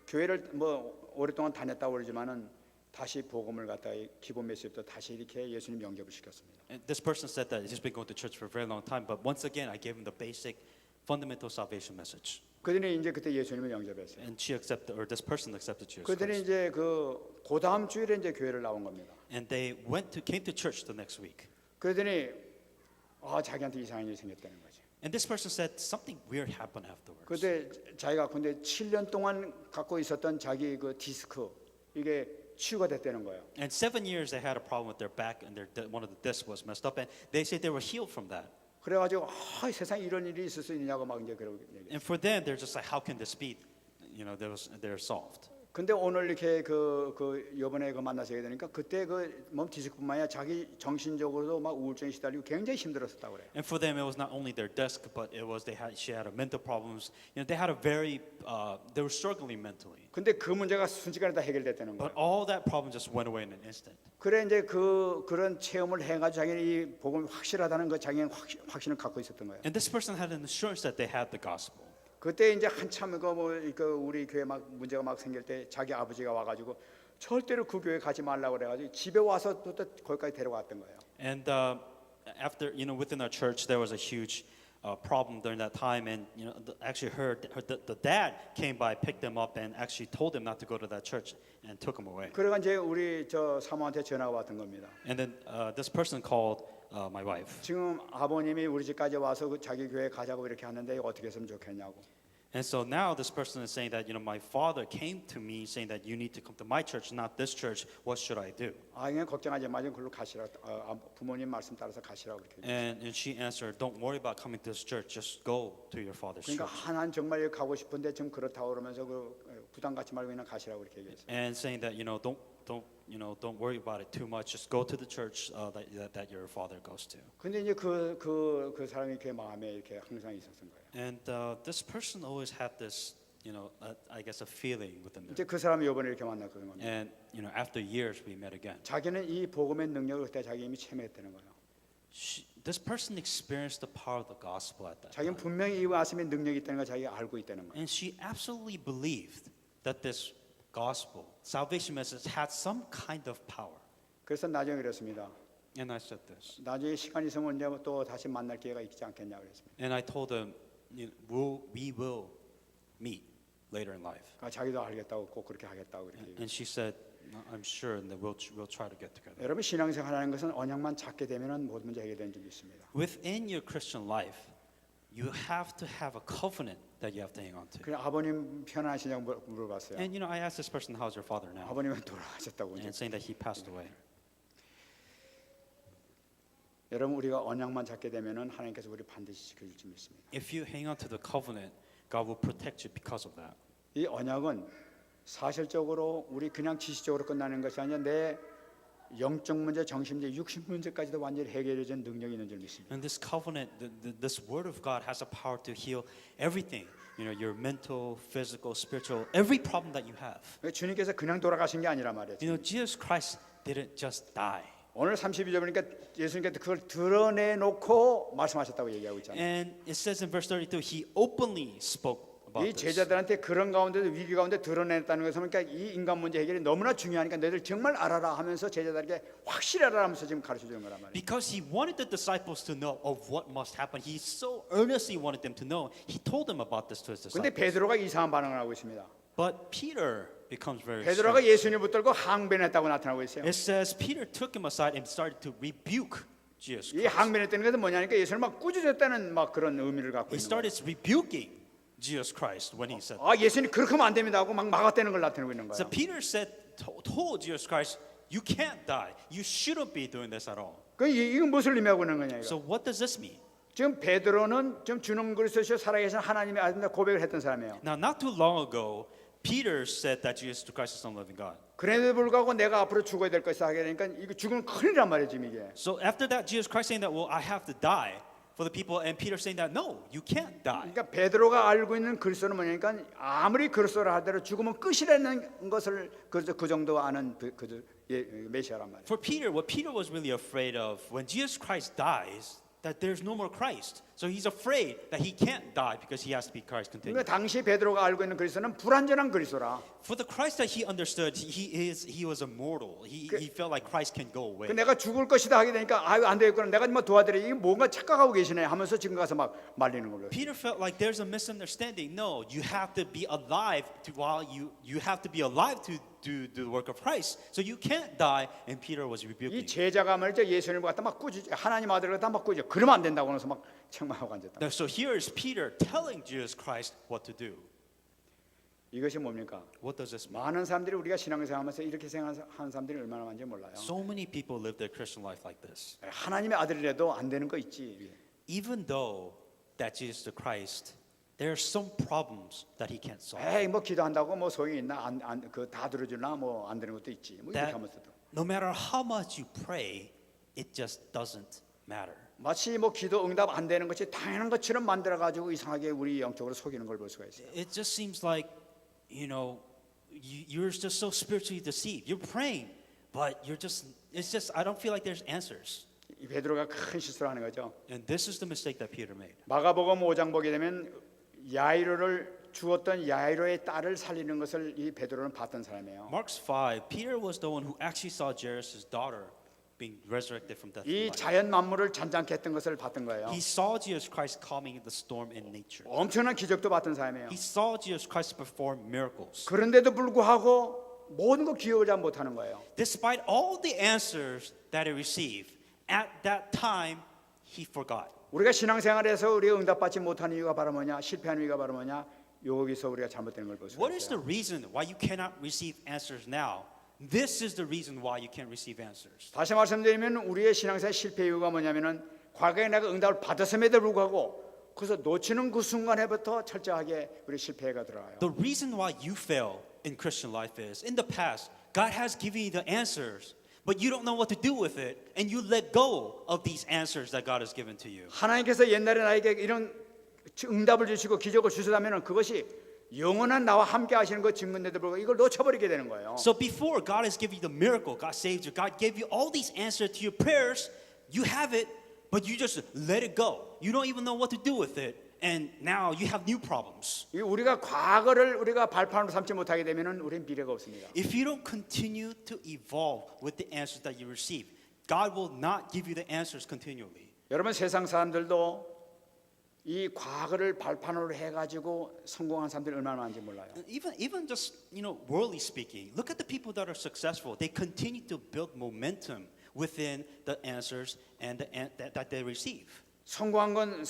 교회를 뭐 오랫동안 다녔다고 그러지만은 다시 복음을 갖다 기본 메시지부터 다시 이렇게 예수님 영접을 시켰습니다.
And this person said that he's been going to church for a very long time, but once again, I gave him the basic, fundamental salvation message.
그들이 이제 그때 예수님을 영접했어요.
And she accepted, or this person accepted Jesus
그들이
Christ.
이제 그 다음 주일에 이제 교회를 나온 겁니다.
And they came to church the next week.
그러더니 자기한테 이상한 일이 생겼다는 거지.
And this person said something weird happened afterwards.
그때 자기가 근데 7년 동안 갖고 있었던 자기 그 디스크 이게 치유가 됐다는 거예요.
And 7 years they had a problem with their back, and one of the discs was messed up, and they said they were healed from that.
그래가지고 세상에 이런 일이 있을 수 있냐고 막 이제 그러고 얘기해요.
And for them, they're just like, how can this be? You know, they're solved.
근데 오늘 이렇게 이번에 만나서 얘기 되니까 그때 몸 디스크뿐만 아니라 자기 정신적으로도 막 우울증에 시달리고 굉장히 힘들었었다고 그래요.
And for them, it was not only their desk, but it was she had a mental problems. You know, they were struggling mentally.
근데 그 문제가 순식간에 다 해결됐다는 거예요.
But all that problem just went away in an instant.
그래 이제 그런 체험을 해가지고 자기는 이 복음이 확실하다는 거 자기는 확신을 갖고 있었던 거예요.
And this person had an assurance that they had the gospel.
그때 이제 한참 우리 교회 막 문제가 막 생길 때 자기 아버지가 와가지고 절대로 그 교회 가지 말라고 그래가지고 집에 와서 또 거기까지 데려갔던 거예요.
And after, you know, within our church, there was a huge problem during that time, and you know, actually the dad came by, picked them up, and actually told them not to go to that church and took them away.
그래가 이제 우리 사모한테 전화가 왔던 겁니다.
And then this person called my wife.
지금 아버님이 우리 집까지 와서 그 자기 교회 가자고 이렇게 하는데 이거 어떻게 했으면 좋겠냐고.
And so now this person is saying that, my father came to me saying that you need to come to my church, not this church. What should I do?
아, 그냥 걱정하지 마. 좀 글로 가시라. 부모님 말씀 따라서 가시라고 이렇게.
And she answered, don't worry about coming to this church. Just go to your father's
그러니까
church.
하나는 정말 여기 가고 싶은데 지금 그렇다고 그러면서 그 부담 갖지 말고 그냥 가시라고 이렇게 얘기했어요.
And saying that, don't worry about it too much. Just go to the church that your father goes to.
근데 이제 그 사람이 그 마음에 이렇게 항상 있었던 거예요.
And this person always had this, I guess a feeling within them.
이제 그 사람이 이번에 이렇게 만났거든 겁니다.
And after years we met again.
자기는 이 복음의 능력을 그때 자기 이미 체험했다는 거예요.
This person experienced the power of the gospel at that
자기는
time.
분명히 이 말씀에 능력이 있다는 걸 자기가 알고 있다는 거예요.
And she absolutely believed that this gospel, salvation message, had some kind of power.
그래서 나중에 그랬습니다.
And I said this.
나중에 시간이 있으면 언제 또 다시 만날 기회가 있지 않겠냐 그랬습니다.
And I told them, we will meet later in life.
그러니까 자기도 알겠다고 꼭 그렇게 하겠다고 그렇게.
And she said, I'm sure, and that we'll try to get together.
여러분 신앙생활하는 것은 언약만 찾게 되면은 모든 문제 해결되는 줄 믿습니다.
Within your Christian life, you have to have a covenant that you have to hang on to.
그냥 아버님 편안하시냐고 물어봤어요.
And I asked this person, how's your father now?
아버님은 돌아가셨다고.
And saying that he passed away.
여러분 우리가 언약만 찾게 되면은 하나님께서 우리 반드시 지켜줄 줄 믿습니다.
If you hang on to the covenant, God will protect you because of that.
이 언약은 사실적으로 우리 그냥 지식적으로 끝나는 것이 아니라 내 영적 문제, 정신 문제, 육신 문제까지도 완전히 해결해준 능력이 있는 줄 믿습니다.
And this covenant, this word of God has a power to heal everything. Your mental, physical, spiritual, every problem that you have.
주님께서 그냥 돌아가신 게 아니란 말이에요.
Jesus Christ didn't just die.
오늘 32절 보니까 예수님께서 그걸 드러내놓고 말씀하셨다고 얘기하고 있잖아요.
And it says in verse 32, he openly spoke about
이
this.
제자들한테 그런 가운데도 위기 가운데 드러냈다는 것은 그러니까 이 인간 문제 해결이 너무나 중요하니까 너희들 정말 알아라 하면서 제자들에게 확실히 알아라 하면서 지금 가르쳐 주는 거란 말이에요.
Because he wanted the disciples to know of what must happen. He so earnestly wanted them to know. He told them about this to his
근데
disciples.
베드로가 이상한 반응을 하고 있습니다.
But Peter becomes very
베드로가
strange.
예수님을 붙들고 항변했다고 나타나고 있어요.
It says Peter took him aside and started to rebuke Jesus
이
Christ.
항변했다는 것은 뭐냐니까 예수를 막 꾸짖었다는 막 그런 의미를 갖고
He
있는 거예요.
started rebuking Jesus Christ when he said.
아 예수님 그렇게 하면 안 됩니다 하고 막 막았다는 걸 나타내고 있는
So
거예요.
Peter said, told Jesus Christ, you can't die. You shouldn't be doing this at all.
그 이건 무엇을 의미하고 있는 거냐 이거.
So what does this mean?
지금 베드로는 지금 주는 그리스도시요 살아계신 하나님의 아들이다 고백을 했던 사람이에요.
Now, not too long ago, Peter said that Jesus Christ is the Son of the living God.
그래도 불구하고 내가 앞으로 죽어야 될 것이다 하게 되니까 이거 죽으면 큰일이란 말이에요 지금 이게.
So after that, Jesus Christ saying that, well, I have to die for the people, and Peter saying that, no, you can't die.
그러니까 베드로가 알고 있는 그리스도는 뭐냐니까 아무리 그리스도라 하더라도 죽으면 끝이라는 것을 그 정도 아는 메시아란 말이에요.
For Peter, what Peter was really afraid of when Jesus Christ dies, that there's no more Christ. So he's afraid that he can't die because he has to be Christ
그러니까
continually.
당시 베드로가 알고 있는 그리스도는 불완전한 그리스도라.
For the Christ that he understood, he was immortal. He felt like Christ can go away.
그 내가 죽을 것이다 하게 되니까 아유 안 되겠구나. 내가 뭐 도와드려. 이게 뭔가 착각하고 계시네 하면서 지금 가서 막 말리는 걸로.
Peter felt like there's a misunderstanding. No, you have to be alive while you have to be alive to do the work of Christ. So you can't die. And Peter was
이
rebuking.
제자가 말이죠 예수님을 갖다 막 꾸짖 하나님 아들을 갖다 막 꾸짖. 그러면 안 된다고 해서 막 책망하고 앉았다.
So here is Peter telling Jesus Christ what to do.
이것이 뭡니까?
What does this mean?
많은 사람들이 우리가 신앙생활하면서 이렇게 생각하는 사람들이 얼마나 많은지 몰라요.
So many people live their Christian life like this.
하나님의 아들이라도 안 되는 거 있지.
Even though that Jesus the Christ, there are some problems that he can't solve.
에이 뭐 기도한다고 뭐 소용이 있나? 그다 들어주나 뭐 안 되는 것도 있지. 뭐 이렇게
That
하면서도
no matter how much you pray, it just doesn't matter.
마치 뭐 기도 응답 안 되는 것이 당연한 것처럼 만들어 가지고 이상하게 우리 영적으로 속이는 걸 볼 수가 있어요.
It just seems like, you're just so spiritually deceived. You're praying, but it's just, I don't feel like there's answers.
이 베드로가 큰 실수를 하는 거죠.
And this is the mistake that Peter made.
마가복음 5장 보게 되면 야이로를 죽었던 야이로의 딸을 살리는 것을 이 베드로는 봤던 사람이에요.
Mark's 5, Peter was the one who actually saw Jairus' daughter being resurrected from death. to
이
life.
자연 만물을 잔잔케 했던 것을 봤던 거예요.
He saw Jesus Christ calming the storm in nature.
엄청난 기적도 봤던 사람이에요.
He saw Jesus Christ perform miracles.
그런데도 불구하고 모든 거 기억을 잘 못하는 거예요.
Despite all the answers that he received, at that time, he forgot.
우리가 신앙생활에서 우리가 응답받지 못하는 이유가 바로 뭐냐? 실패하는 이유가 바로 뭐냐? 여기서 우리가 잘못된 걸 볼 수가
What is the
있어요.
reason why you cannot receive answers now? This is the reason why you can't receive answers.
다시 말씀드리면 우리의 신앙생활 실패 이유가 뭐냐면은 과거에 내가 응답을 받았음에도 불구하고 그래서 놓치는 그 순간에부터 철저하게 우리 실패가 들어가요.
The reason why you fail in Christian life is in the past, God has given you the answers, but you don't know what to do with it, and you let go of these answers that God has given to you.
하나님께서 옛날에 나에게 이런 응답을 주시고 기적을 주셨다면 그것이 영원한 나와 함께 하시는 것 증거인데도 불구하고 이걸 놓쳐버리게 되는 거예요.
So before God has given you the miracle, God saved you, God gave you all these answers to your prayers, you have it, but you just let it go. You don't even know what to do with it, and now you have new problems.
이 우리가 과거를 우리가 발판으로 삼지 못하게 되면은 우리는 미래가 없습니다.
If you don't continue to evolve with the answers that you receive, God will not give you the answers continually.
여러분 세상 사람들도 이 과거를 발판으로 해가지고 성공한 사람들이 얼마나 많은지 몰라요.
Even just worldly speaking, look at the people that are successful. They continue to build momentum within the answers and that they receive.
성공한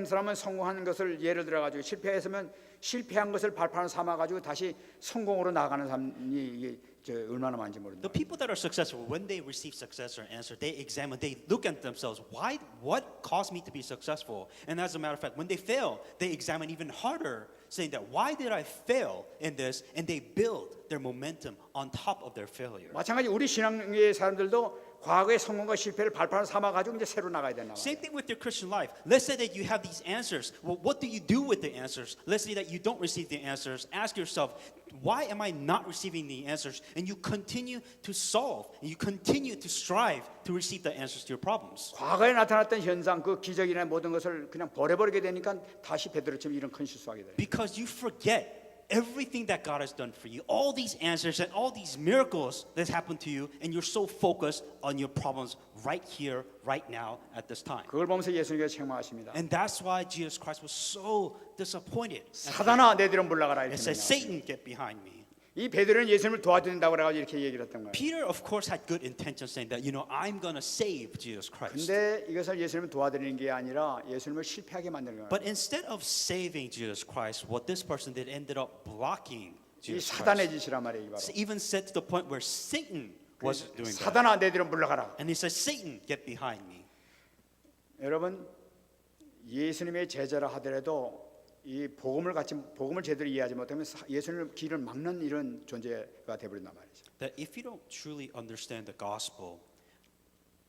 사람은 성공한 것을 예를 들어가지고 실패했으면 실패한 것을 발판으로 삼아가지고 다시 성공으로 나가는 사람이 얼마나 많은지 모릅니다.
The people that are successful, when they receive success or answer, they examine, they look at themselves. What caused me to be successful? And as a matter of fact, when they fail, they examine even harder, saying that why did I fail in this? And they build their momentum on top of their failure.
마찬가지 우리 신앙의 사람들도 과거의 성공과 실패를 발판으로 삼아가지고 이제 새로 나가야 된다.
Same thing with your Christian life. Let's say that you have these answers. Well, what do you do with the answers? Let's say that you don't receive the answers. Ask yourself, why am I not receiving the answers? And you continue to solve, and you continue to strive to receive the answers to your problems.
과거에 나타났던 현상, 그 기적이나 모든 것을 그냥 버려버리게 되니까 다시 베드로처럼 이런 큰 실수하게 돼요.
Because you forget everything that God has done for you, all these answers and all these miracles that happened to you, and you're so focused on your problems right here, right now, at this time.
그걸 보면서 예수님께서 책망하십니다.
And that's why Jesus Christ was so disappointed.
사단아 내 뒤로 물러가라
It
이렇게
says,
명령하십니다.
Satan, get behind me.
이 베드로는 예수님을 도와준다고 그래가지고 이렇게 얘기를 했던 거예요.
Peter, of course, had good intentions, saying that, I'm going to save Jesus Christ.
근데 이것을 예수님을 도와드리는 게 아니라 예수님을 실패하게 만드는 거예요.
But instead of saving Jesus Christ, what this person did ended up blocking
이
Jesus
사단의
Christ.
짓이란 말이에요. 이 바로.
It's even said to the point where Satan was doing that.
사단아 내 뒤로 물러가라.
And he says, Satan, get behind me.
여러분 예수님의 제자라 하더라도 이 복음을 제대로 이해하지 못하면 예수님의 길을 막는 이런 존재가 되어버린단 말이죠.
That if you don't truly understand the gospel,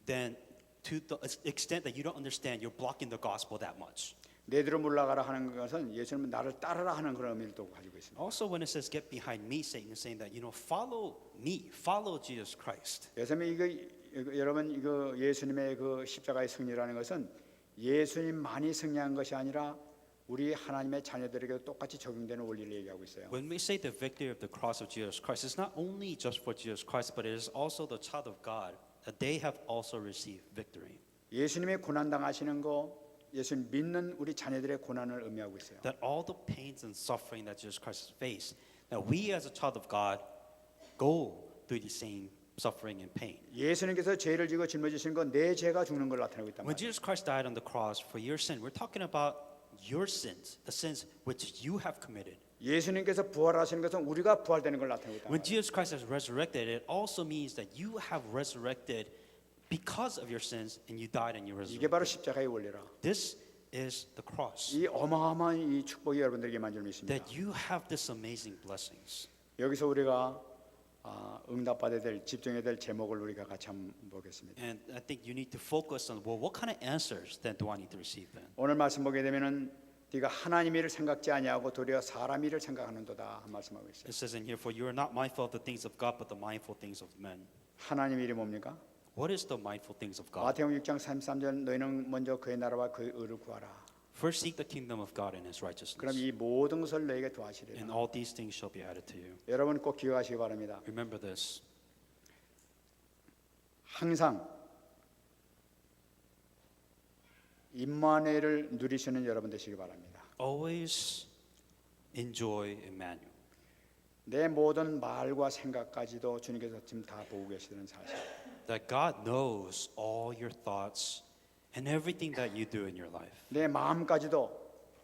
then to the extent that you don't understand, you're blocking the gospel that much.
내 뒤로 물러가라 하는 것은 예수님은 나를 따르라 하는 그런 의미를 또 가지고 있습니다.
Also, when it says get behind me, Satan is saying that, follow me, follow Jesus Christ.
예수님 여러분 이거 예수님의 그 십자가의 승리라는 것은 예수님만이 승리한 것이 아니라 우리 하나님의 자녀들에게도 똑같이 적용되는 원리를 얘기하고 있어요.
When we say the victory of the cross of Jesus Christ, it's not only just for Jesus Christ, but it is also the child of God, that they have also received victory.
예수님의 고난 당하시는 거, 예수님 믿는 우리 자녀들의 고난을 의미하고 있어요.
That all the pains and suffering that Jesus Christ has faced, that we as a child of God go through the same suffering and pain.
예수님께서 죄를 지고 짊어지신 건 내 죄가 죽는 걸 나타내고 있단
When
말이에요.
Jesus Christ died on the cross for your sin, we're talking about your sins, the sins which you have committed.
예수님께서 부활하시는 것은 우리가 부활되는 걸 나타내고 있단
When
말이에요.
Jesus Christ has resurrected, it also means that you have resurrected because of your sins and you died and you
이게 바로
resurrected.
십자가의 원리라.
This is the cross.
이 어마어마한 이 축복이 여러분들에게만 좀 있습니다.
That you have this amazing blessings.
여기서 우리가 응답받아야 될 집중해야 될 제목을 우리가 같이 한번 보겠습니다.
And I think you need to focus on, well, what kind of answers then do I need to receive then?
오늘 말씀 보게 되면은 네가 하나님 일을 생각지 아니하고 도리어 사람 일을 생각하는도다 한 말씀하고 있어요.
It says in here, for you are not mindful of the things of God, but the mindful things of men.
하나님 일이 뭡니까?
What is the mindful things of God?
마태복음 6장 33절 너희는 먼저 그의 나라와 그의 의를 구하라.
First seek the kingdom of God and His
그럼
righteousness,
이 모든 것을 너에게
and
도와주리라.
all these things shall be added to you.
여러분 꼭 기억하시기 바랍니다.
Remember this.
항상 임마누엘을 누리시는 여러분 되시기 바랍니다.
Always enjoy Emmanuel.
내 모든 말과 생각까지도 주님께서 지금 다 보고 계시는 사실.
that God knows all your thoughts and everything that you do in your life.
내 마음까지도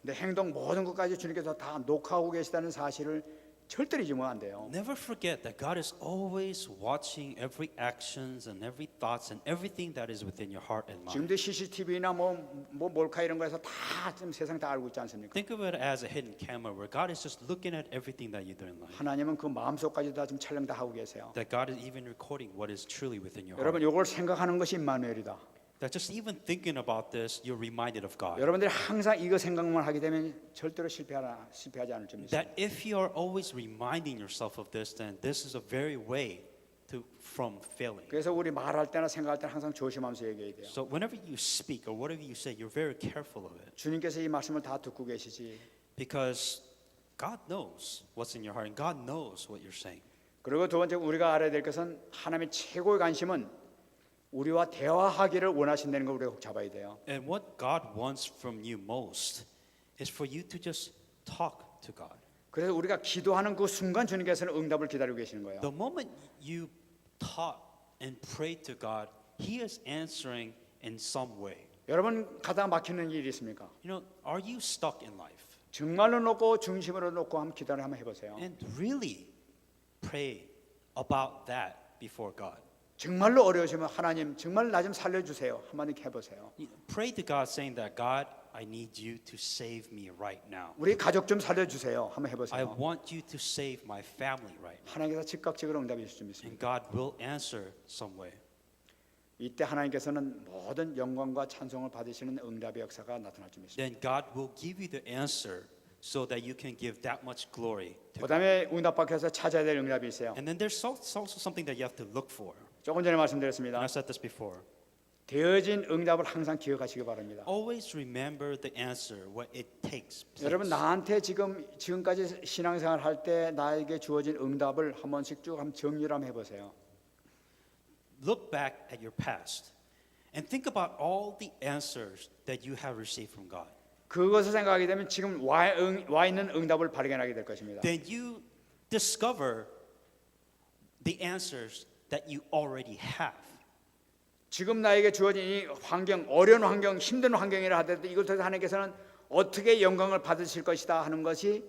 내 행동 모든 것까지 주님께서 다 녹화하고 계시다는 사실을 절대로 잊으면 안 돼요.
Never forget that God is always watching every actions and every thoughts and everything that is within your heart and mind.
지금도 CCTV나 뭐 몰카 이런 거에서 다 지금 세상 다 알고 있지 않습니까?
Think of it as a hidden camera where God is just looking at everything that you do in life.
하나님은 그 마음속까지 다 지금 촬영 다 하고 계세요.
That God is even recording what is truly within your
여러분
heart.
이걸 생각하는 것이 임마누엘이다.
That just even thinking about this, you're reminded of God.
여러분들이 항상 이거 생각만 하게 되면 절대로 실패하지 않을 줄 믿습니다.
That if you are always reminding yourself of this, then this is a very way from failing.
그래서 우리 말할 때나 생각할 때는 항상 조심하면서 얘기해야 돼요.
So whenever you speak or whatever you say, you're very careful of it
주님께서 이 말씀을 다 듣고 계시지.
because God knows what's in your heart and God knows what you're saying.
그리고 두 번째 우리가 알아야 될 것은 하나님의 최고의 관심은 우리와 대화하기를 원하신다는 걸 우리가 꼭 잡아야 돼요.
And what God wants from you most is for you to just talk to God.
그래서 우리가 기도하는 그 순간 주님께서는 응답을 기다리고 계시는 거예요.
The moment you talk and pray to God, He is answering in some way.
여러분 가다가 막히는 일이 있습니까?
You know, are you stuck in life?
정말로 놓고 중심으로 놓고 한번 기도를 한번 해보세요.
And really pray about that before God.
정말로 어려우시면 하나님 정말 나 좀 살려주세요. 한번 이렇게 해보세요.
Pray to God saying that God, I need you to save me right now.
우리 가족 좀 살려주세요. 한번
I
해보세요.
want you to save my family right now.
하나님께서 즉각적으로 응답해 주실 줄
And
믿습니다.
God will answer some way.
이때 하나님께서는 모든 영광과 찬송을 받으시는 응답의 역사가 나타날 줄 믿습니다.
Then God will give you the answer so that you can give that much glory to God.
그다음에 응답 밖에서 찾아야 될 응답이 있어요.
And then there's also something that you have to look for.
조금 전에
And
말씀드렸습니다.
I said this before.
되어진 응답을 항상 기억하시기 바랍니다.
Always remember the answer, what it takes place.
여러분 나한테 지금까지 신앙생활 할 때 나에게 주어진 응답을 한 번씩 쭉 한번 정리를 한번 해보세요.
Look back at your past and think about all the answers that you have received from God.
그것을 생각하게 되면 지금 와 있는 응답을 발견하게 될 것입니다.
Then you discover the answers that you already have.
지금 나에게 주어진 이 환경, 어려운 환경, 힘든 환경이라 하더라도 이걸 통해서 하나님께서는 어떻게 영광을 받으실 것이다 하는 것이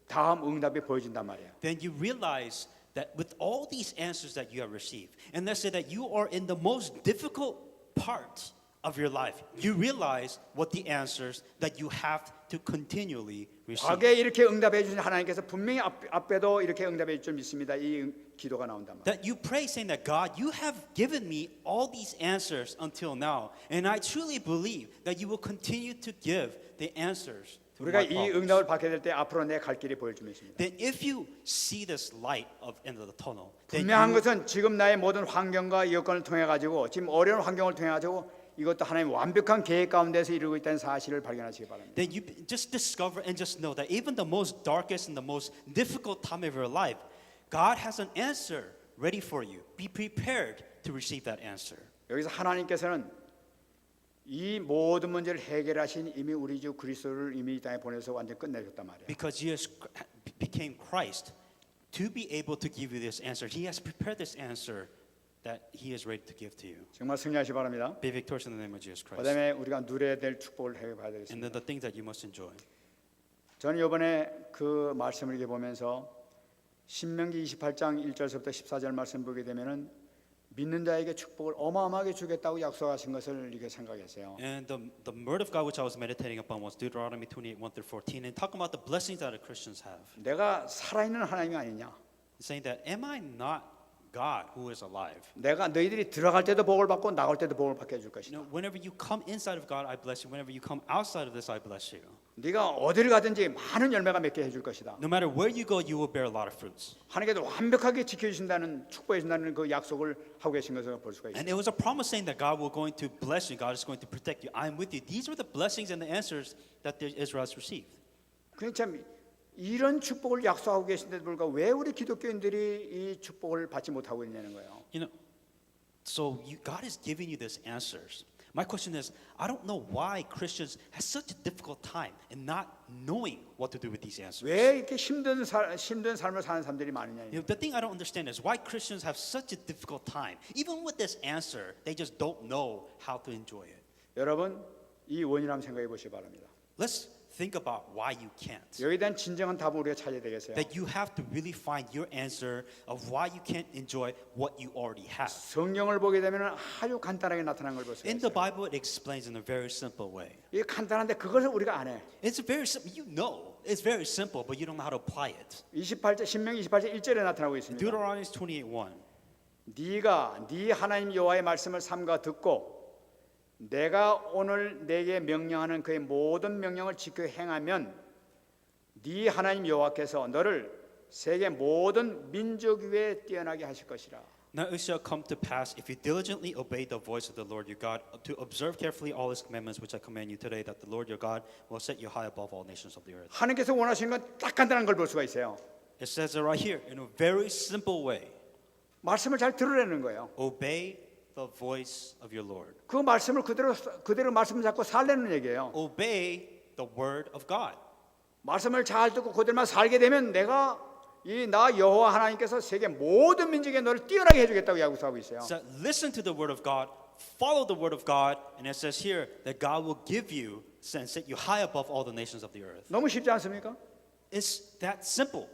다음 응답이 보여진단 말이에요.
Then you realize that with all these answers that you have received, and let's say that you are in the most difficult part of your life, you realize what the answers that you have to continually receive.
과거에 이렇게 응답해 주신 하나님께서 분명히 앞에도 이렇게 응답해 줄 줄 믿습니다. 이 기도가 나온단 말이에요.
That you pray saying that God, you have given me all these answers until now, and I truly believe that you will continue to give the answers to
우리가
my
이
problems.
응답을 받게 될 때 앞으로 내 갈 길이 보일 줄 믿습니다.
Then if you see this light of end of the tunnel, then
분명한
you,
것은 지금 나의 모든 환경과 여건을 통해 가지고 지금 어려운 환경을 통해 가지고 이것도 하나님 완벽한 계획 가운데서 이루고 있다는 사실을 발견하시기 바랍니다.
then you just discover and just know that even the most darkest and the most difficult time of your life, God has an answer ready for you. Be prepared to receive that answer.
여기서 하나님께서는 이 모든 문제를 해결하신 이미 우리 주 그리스도를 이미 이 땅에 보내서 완전 끝내셨단 말이에요.
Because Jesus became Christ to be able to give you this answer. He has prepared this answer that He is ready to give to you.
정말 승리하시기 바랍니다.
Be victorious in the name of Jesus Christ.
그다음에 우리가 누려야 될 축복을 해봐야
And
되겠습니다.
then the things that you must enjoy.
저는 이번에 그 말씀을 이렇게 보면서 신명기 28장 1절부터 14절 말씀 보게 되면은 믿는 자에게 축복을 어마어마하게 주겠다고 약속하신 것을 이렇게 생각했어요.
And the word of God which I was meditating upon was Deuteronomy 28, 1 through 14, and talking about the blessings that the Christians have.
내가 살아있는 하나님이 아니냐?
Saying that, am I not God who is alive?
내가 너희들이 들어갈 때도 복을 받고 나갈 때도 복을 받게 해줄
You
것이다.
know, whenever you come inside of God, I bless you. Whenever you come outside of this, I bless you.
네가 어디를 가든지 많은 열매가 맺게 해줄 것이다.
No matter where you go, you will bear a lot of fruits.
하나님께서 완벽하게 지켜주신다는 축복해 준다는 그 약속을 하고 계신 것을 볼 수가 있어요.
And it was a promise saying that God will going to bless you. God is going to protect you. I am with you. These were the blessings and the answers that the Israelites received.
그러니까 참 이런 축복을 약속하고 계신데도 불구하고 왜 우리 기독교인들이 이 축복을 받지 못하고 있냐는 거예요.
You know, so God is giving you these answers, My question is, I don't know why Christians have such a difficult time in not knowing what to do with these answers.
왜 이렇게 힘든 삶을 사는 사람들이 많으냐.
The thing I don't understand is why Christians have such a difficult time. Even with this answer, they just don't know how to enjoy it.
여러분, 이 원인을 한번 생각해 보시기 바랍니다.
Let's think about why you can't.
여기에 대한 진정한 답을 우리가 찾아야 되겠어요.
That you have to really find your answer of why you can't enjoy what you already have.
성경을 보게 되면 아주 간단하게 나타난 걸 볼 수가
In the
있어요.
Bible, it explains in a very simple way.
이게 간단한데 그것을 우리가 안 해.
It's very simple. You know, it's very simple, but you don't know how to apply it.
28절 신명기 28절 1절에 나타나고 있습니다.
Deuteronomy 28:1.
네가 네 하나님 여호와의 말씀을 삼가 듣고 내가 오늘 내게 명령하는 그의 모든 명령을 지켜 행하면 네 하나님 여호와께서 너를 세계 모든 민족 위에 뛰어나게 하실 것이라.
Now it shall come to pass if you diligently obey the voice of the Lord your God to observe carefully all His commandments which I command you today, that the Lord your God will set you high above all nations of the earth.
하나님께서 원하시는 건 딱 간단한 걸 볼 수가 있어요.
It says it right here in a very simple way.
말씀을 잘 들으라는 거예요.
Obey the voice of your Lord.
그 말씀을 그대로 말씀 잡고 살려는 얘기예요.
Obey the word of God.
말씀을 잘 듣고 그대로만 살게 되면 내가 이 나 여호와 하나님께서 세계 모든 민족에 너를 뛰어나게 해주겠다고 약속하고 있어요.
So listen to the word of God, follow the word of God, and it says here that God will give you and set you high above all the nations of the earth.
너무 쉽지 않습니까?
It's that simple.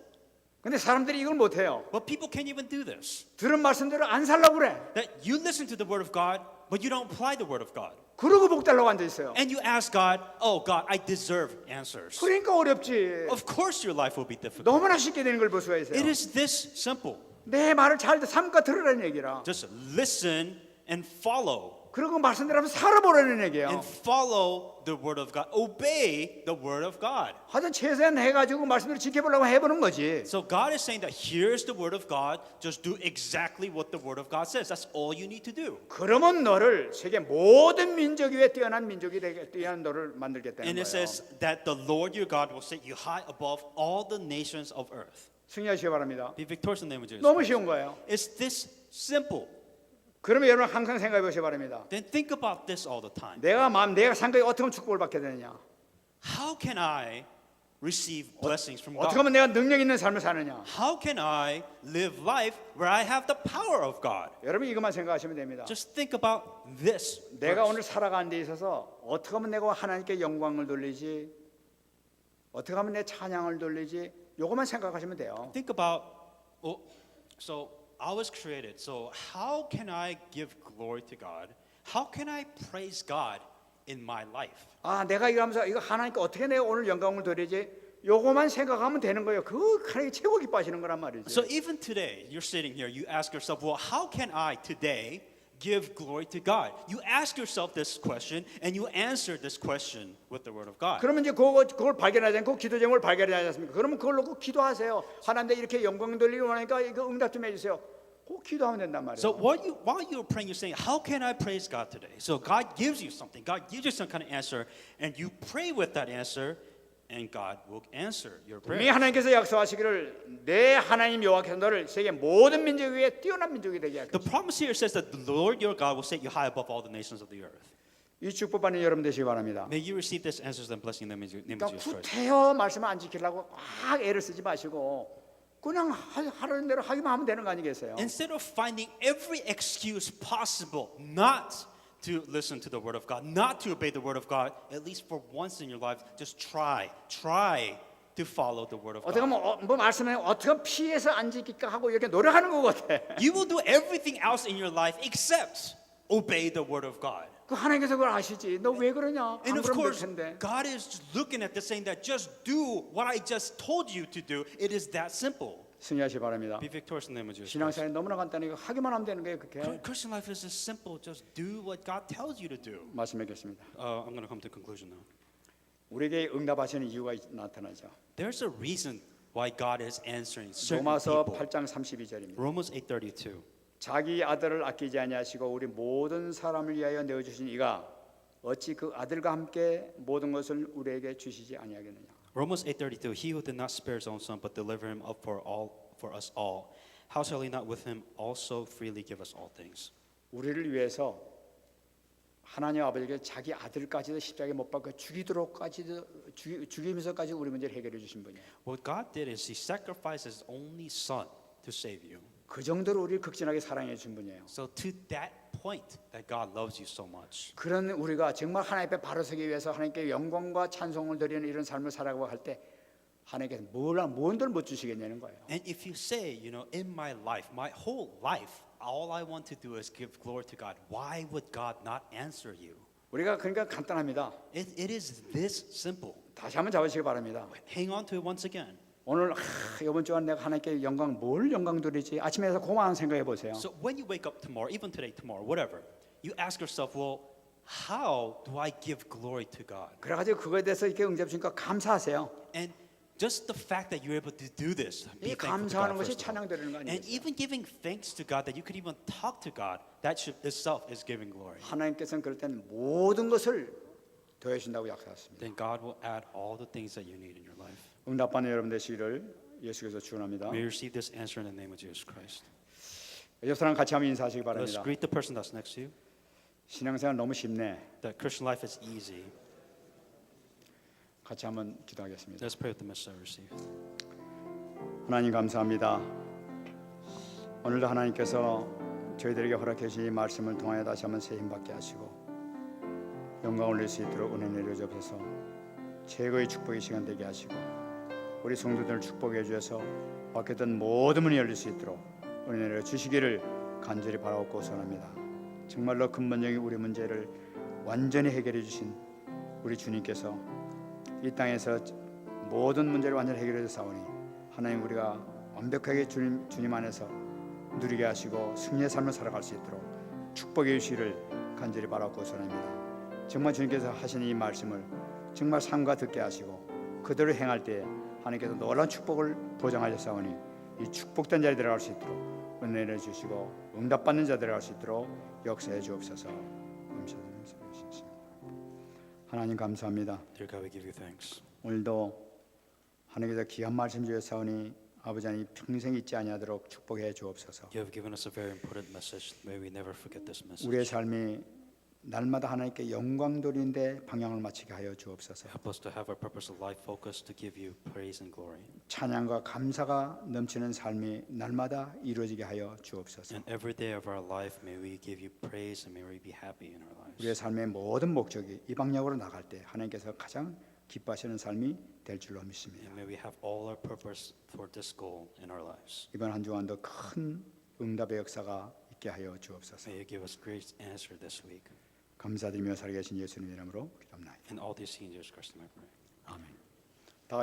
근데 사람들이 이걸 못해요.
But people can't even do this.
들은 말씀대로 안 살려고 그래.
That you listen to the word of God, but you don't apply the word of God.
그러고 복 달라고 앉아 있어요.
And you ask God, oh God, I deserve answers.
그러니까 어렵지.
Of course your life will be difficult.
너무나 쉽게 되는 걸 볼 수가 있어요.
It is this simple.
내 말을 잘 삼가 들으라는 얘기라.
Just listen and follow.
그리고 말씀대로 한번 살아보라는 얘기예요.
And follow the word of God. Obey the word of God.
하여튼 최소한 해가지고 말씀대로 지켜보려고 해보는 거지.
So God is saying that here's the word of God. Just do exactly what the word of God says. That's all you need to do.
그러면 너를 세계 모든 민족 위에 뛰어난 민족이 되게 뛰어난 너를 만들겠다는
And it
거예요.
says that the Lord your God will set you high above all the nations of earth.
승리하시기 바랍니다.
Be victorious in the name of Jesus.
너무 쉬운 거예요.
It's this simple.
그러면 여러분 항상 생각해 보시기 바랍니다.
Then think about this all the time.
내가 생각에 어떻게 하면 축복을 받게 되느냐?
How can I receive blessings from
어떻게
God?
하면 내가 능력 있는 삶을 사느냐?
How can I live life where I have the power of God?
여러분 이것만 생각하시면 됩니다.
Just think about this.
내가
verse.
오늘 살아가는 데 있어서 어떻게 하면 내가 하나님께 영광을 돌리지? 어떻게 하면 내 찬양을 돌리지? 요것만 생각하시면 돼요.
Think about, well, so I was created. So how can I give glory to God? How can I praise God in my life?
아, 내가 이거 하면서 이거 하나님께 어떻게 내가 오늘 영광을 돌리지? 요것만 생각하면 되는 거예요. 그 하나님이 최고 기뻐하시는 거란 말이지.
So even today, you're sitting here, you ask yourself, well, how can I today give glory to God? You ask yourself this question and you answer this question with the word of God.
그러면 이제 그걸 발견하지 않고 기도 제목을 발견하지 않습니까? 그러면 그걸 놓고 기도하세요. 하나님 이렇게 영광 돌리고 하니까 이거 응답 좀 해주세요. 꼭 기도하면 된단 말이에요.
So while you're praying, you're saying, how can I praise God today? So God gives you something. God gives you some kind of answer, and you pray with that answer, and God will answer your
분명히
prayer.
하나님께서 약속하시기를 내 하나님 여호와께서 너를 세계 모든 민족 위에 뛰어난 민족이 되게 할
The
것이다.
promise here says that the Lord your God will set you high above all the nations of the earth.
이 축복받는 여러분 되시기 바랍니다.
May you receive this answers and blessing in the name of
그러니까
Jesus Christ.
구태여 말씀을 안 지키려고 막 애를 쓰지 마시고 그냥 하라는 대로 하기만 하면 되는 거 아니겠어요?
Instead of finding every excuse possible not to listen to the word of God, not to obey the word of God, at least for once in your life, just try to follow the word of
어떻게
God.
하면 뭐 말씀에 어떻게 하면 피해서 안 지킬까 하고 이렇게 노력하는 것 같아.
You will do everything else in your life except obey the word of God.
그 하나님께서 그걸 아시지. 너 왜 그러냐?
And
안
of
그러면 될
course,
텐데.
God is just looking at this saying that just do what I just told you to do. It is that simple.
승리하시 바랍니다.
Be victorious in the name of Jesus Christ.
신앙생활이 너무나 간단하니까 하기만 하면 되는 거예요. 그렇게
Christian life is just simple. Just do what God tells you to do.
말씀하겠습니다.
I'm going to come to conclusion now.
우리에게 응답하시는 이유가 나타나죠.
There's a reason why God is answering certain
로마서
people.
8장 32절입니다.
Romans 8:32.
자기 아들을 아끼지 아니하시고 우리 모든 사람을 위하여 내어 주신 이가 어찌 그 아들과 함께 모든 것을 우리에게 주시지 아니하겠느냐.
Romans 8:32. He who did not spare his own son but delivered him up for us all, how shall he not with him also freely give us all things?
우리를 위해서 하나님 아버지께 자기 아들까지도 십자가에 못 박아 죽이도록까지도 죽이면서까지 우리 문제를 해결해 주신 분이에요.
What God did is He sacrificed His only Son to save you.
그 정도로 우리를 극진하게 사랑해 준 분이에요.
So to that point that God loves you so much.
그런 우리가 정말 하나님 앞에 바로 서기 위해서 하나님께 영광과 찬송을 드리는 이런 삶을 살아가고 할 때 하나님께서 뭔들 못 주시겠냐는 거예요.
And if you say, you know, in my life, my whole life, all I want to do is give glory to God, why would God not answer you?
우리가 그러니까 간단합니다.
It is this simple.
다시 한번 잡으시기 바랍니다.
Hang on to it once again.
오늘 이번 주간 내가 하나님께 뭘 영광 드리지? 아침에 일어나서 고마운 생각해 보세요.
So when you wake up tomorrow, even today, tomorrow, whatever, you ask yourself, well, how do I give glory to God?
그래가지고 그거에 대해서 이렇게 응답 주니까 감사하세요.
And just the fact that you're able to do this,
이
be thankful to
감사하는
God
것이
first of all.
찬양 드리는 거
And
아니겠어요?
even giving thanks to God that you could even talk to God, that should itself is giving glory.
하나님께서는 그럴 때는 모든 것을 더해준다고 약속하셨습니다.
Then God will add all the things that you need in your life.
응답받는 여러분 되시기를 예수께서 축원합니다.
May you receive this answer in the name of Jesus Christ.
옆 사람 같이 한번 인사하시기
Let's
바랍니다.
greet the person that's next to you.
신앙생활 너무 쉽네.
That Christian life is easy.
같이 한번 기도하겠습니다.
Let's pray with the message I received.
하나님 감사합니다. 오늘도 하나님께서 저희들에게 허락해 주신 이 말씀을 통하여 다시 한번 새 힘받게 하시고 영광을 올릴 수 있도록 은혜 내려주옵소서. 최고의 축복의 시간 되게 하시고 우리 성도들을 축복해 주셔서 막혔던 모든 문이 열릴 수 있도록 은혜 내려 주시기를 간절히 바라옵고 소원합니다. 정말로 근본적인 우리 문제를 완전히 해결해 주신 우리 주님께서 이 땅에서 모든 문제를 완전히 해결해 주사오니 하나님 우리가 완벽하게 주님 안에서 누리게 하시고 승리의 삶을 살아갈 수 있도록 축복해 주시기를 간절히 바라옵고 소원합니다. 정말 주님께서 하신 이 말씀을 정말 삶과 듣게 하시고 그대로 행할 때 하나님께서 놀라운 축복을 보장하셨사오니 이 축복된 자리에 들어갈 수 있도록 은혜를 주시고 응답받는 자 들어갈 수 있도록 역사해 주옵소서. 감사드리면서 하나님 감사합니다.
Dear God, we give you thanks.
오늘도 하나님께서 귀한 말씀 주셨사오니 아버지 하나님 평생 잊지 아니하도록 축복해 주옵소서.
You have given us a very important message. May we never forget this message.
우리의 삶이 날마다 하나님께 영광 돌리는데 방향을 맞추게 하여 주옵소서.
Help us to have our purpose of life focused to give you praise and glory.
찬양과 감사가 넘치는 삶이 날마다 이루어지게 하여 주옵소서.
And every day of our life, may we give you praise and may we be happy in our lives.
우리의 삶의 모든 목적이 이 방향으로 나갈 때 하나님께서 가장 기뻐하시는 삶이 될 줄로 믿습니다.
And may we have all our purpose for this goal in our lives.
이번 한 주간도 큰 응답의 역사가 있게 하여 주옵소서.
May you give us great answer this week.
감사드리며 살아계신 예수님의 이름으로 기도합니다.
And all these things in Jesus Christ, my prayer.
아멘.